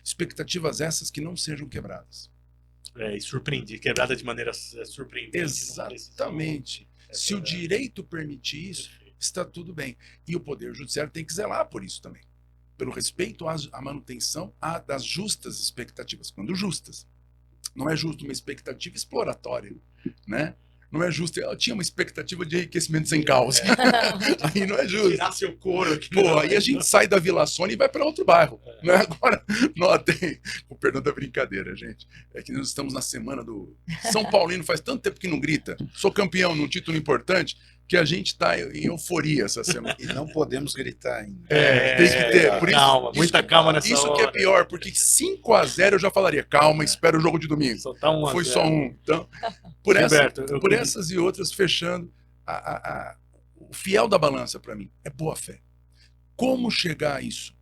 Expectativas essas que não sejam quebradas. E surpreender, quebrada de maneira surpreendente. Exatamente. Se o direito permitir isso, está tudo bem. E o Poder Judiciário tem que zelar por isso também. Pelo respeito à manutenção das justas expectativas. Quando justas. Não é justo uma expectativa exploratória, né? Não é justo. Eu tinha uma expectativa de enriquecimento sem causa. Aí não é justo. Tirar seu couro aqui. Pô, aí a gente sai da Vila Sônia e vai para outro bairro. Né? Agora, notem, com perdão da brincadeira, gente. É que nós estamos na semana do São Paulino, faz tanto tempo que não grita. Sou campeão num título importante, que a gente está em euforia essa semana. E não podemos gritar ainda. Tem que ter. Por isso, calma, muita calma nessa isso hora. que é pior, porque 5-0 eu já falaria, calma, espera o jogo de domingo. Só tá 1 a Foi 0. só um. Então, por Gilberto, essas e outras, fechando, o fiel da balança para mim é boa fé. Como chegar a isso?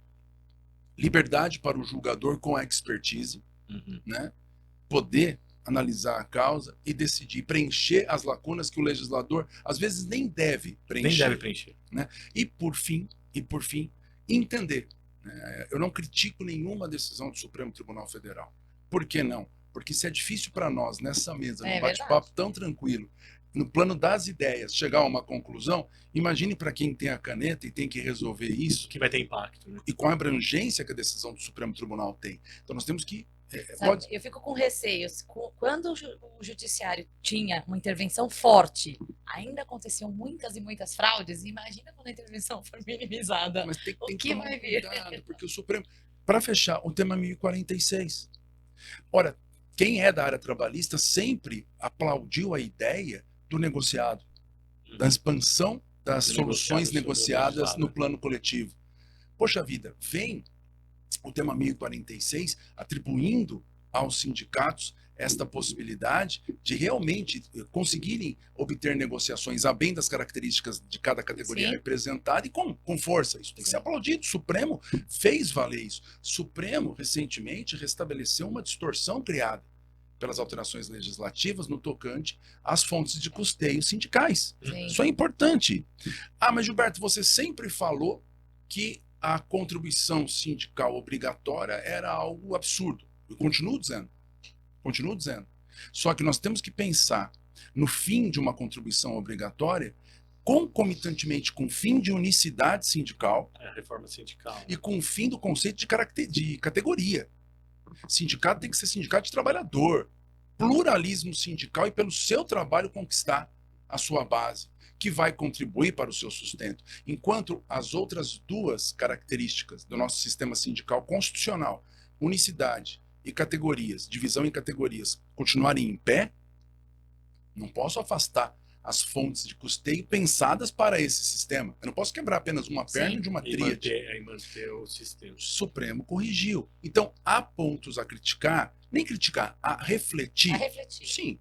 Liberdade para o julgador com a expertise, né? Poder analisar a causa e decidir, preencher as lacunas que o legislador às vezes nem deve preencher. Nem deve preencher. Né? E por fim, entender. Eu não critico nenhuma decisão do Supremo Tribunal Federal. Por que não? Porque se é difícil para nós, nessa mesa, num bate-papo tão tranquilo, no plano das ideias, chegar a uma conclusão, imagine para quem tem a caneta e tem que resolver isso. Que vai ter impacto. Né? E com a abrangência que a decisão do Supremo Tribunal tem. Então nós temos que... Eu fico com receio. Quando o judiciário tinha uma intervenção forte, ainda aconteciam muitas e muitas fraudes. Imagina quando a intervenção for minimizada. Mas tem O que que vai vir? Cuidado, porque o Supremo... Para fechar, o tema 1046. Ora, quem é da área trabalhista sempre aplaudiu a ideia do negociado, da expansão das soluções negociadas no plano coletivo. Poxa vida, vem o tema 1046 atribuindo aos sindicatos esta possibilidade de realmente conseguirem obter negociações a bem das características de cada categoria representada e com força. Isso tem que ser aplaudido. O Supremo fez valer isso. O Supremo, recentemente, restabeleceu uma distorção criada pelas alterações legislativas no tocante às fontes de custeio sindicais. Sim. Isso é importante. Ah, mas Gilberto, você sempre falou que a contribuição sindical obrigatória era algo absurdo. Eu continuo dizendo. Só que nós temos que pensar no fim de uma contribuição obrigatória concomitantemente com o fim de unicidade sindical, a reforma sindical, e com o fim do conceito de categoria. Sindicato tem que ser sindicato de trabalhador. Pluralismo sindical e pelo seu trabalho conquistar a sua base, que vai contribuir para o seu sustento. Enquanto as outras duas características do nosso sistema sindical constitucional, unicidade e categorias, divisão em categorias, continuarem em pé, não posso afastar as fontes de custeio pensadas para esse sistema. Eu não posso quebrar apenas uma perna de uma tríade. E manter o sistema. O Supremo corrigiu. Então, há pontos a criticar, nem criticar, a refletir. A refletir. Sim.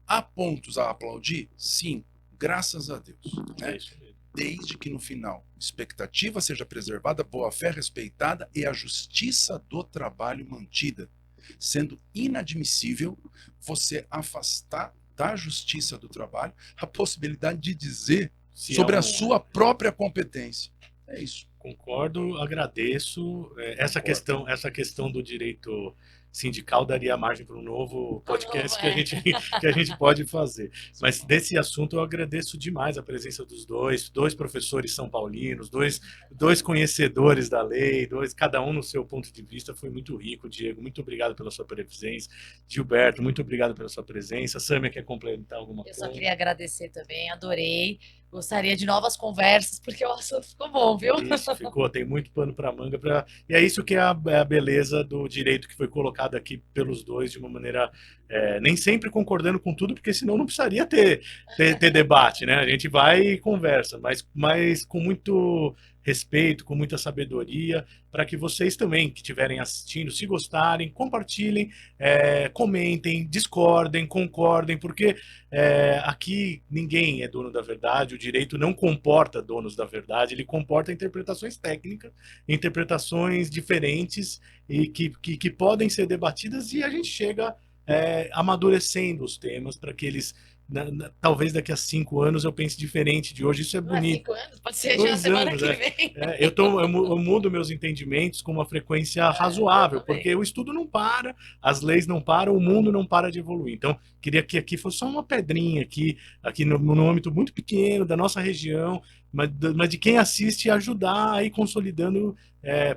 Há pontos a aplaudir? Sim. Graças a Deus. É Né? isso mesmo. Desde que no final a expectativa seja preservada, boa-fé respeitada e a justiça do trabalho mantida. Sendo inadmissível você afastar da justiça do trabalho a possibilidade de dizer sobre a sua própria competência. É isso. Concordo, agradeço. Essa questão do direito sindical daria margem para um novo podcast novo, que a gente pode fazer. Mas desse assunto eu agradeço demais a presença dos dois professores são paulinos, dois conhecedores da lei, cada um no seu ponto de vista. Foi muito rico, Diego. Muito obrigado pela sua presença. Gilberto, muito obrigado pela sua presença. Sâmia, quer complementar alguma Eu coisa? só queria agradecer também, adorei. Gostaria de novas conversas, porque o assunto ficou bom, viu? Isso, ficou, tem muito pano para manga. E é isso que é a beleza do direito que foi colocado aqui pelos dois de uma maneira, nem sempre concordando com tudo, porque senão não precisaria ter debate, né? A gente vai e conversa, mas com muito respeito, com muita sabedoria, para que vocês também, que estiverem assistindo, se gostarem, compartilhem, comentem, discordem, concordem, porque aqui ninguém é dono da verdade, o direito não comporta donos da verdade, ele comporta interpretações técnicas, interpretações diferentes e que podem ser debatidas, e a gente chega amadurecendo os temas para que eles, talvez daqui a 5 anos eu pense diferente de hoje. Isso é Não é bonito. 5 anos, pode ser já 2 semana anos, que vem. eu mudo meus entendimentos com uma frequência razoável, eu também. porque o estudo não para, as leis não param, o mundo não para de evoluir. Então, queria que aqui fosse só uma pedrinha, aqui no âmbito muito pequeno da nossa região, mas de quem assiste, ajudar a ir consolidando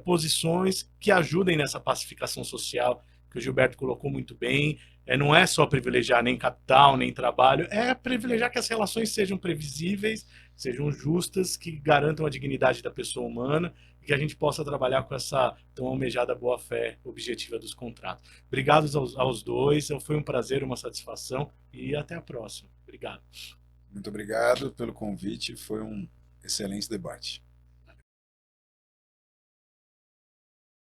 posições que ajudem nessa pacificação social, que o Gilberto colocou muito bem. Não é só privilegiar nem capital, nem trabalho, é privilegiar que as relações sejam previsíveis, sejam justas, que garantam a dignidade da pessoa humana e que a gente possa trabalhar com essa tão almejada boa-fé objetiva dos contratos. Obrigado aos dois, foi um prazer, uma satisfação e até a próxima. Obrigado. Muito obrigado pelo convite, foi um excelente debate.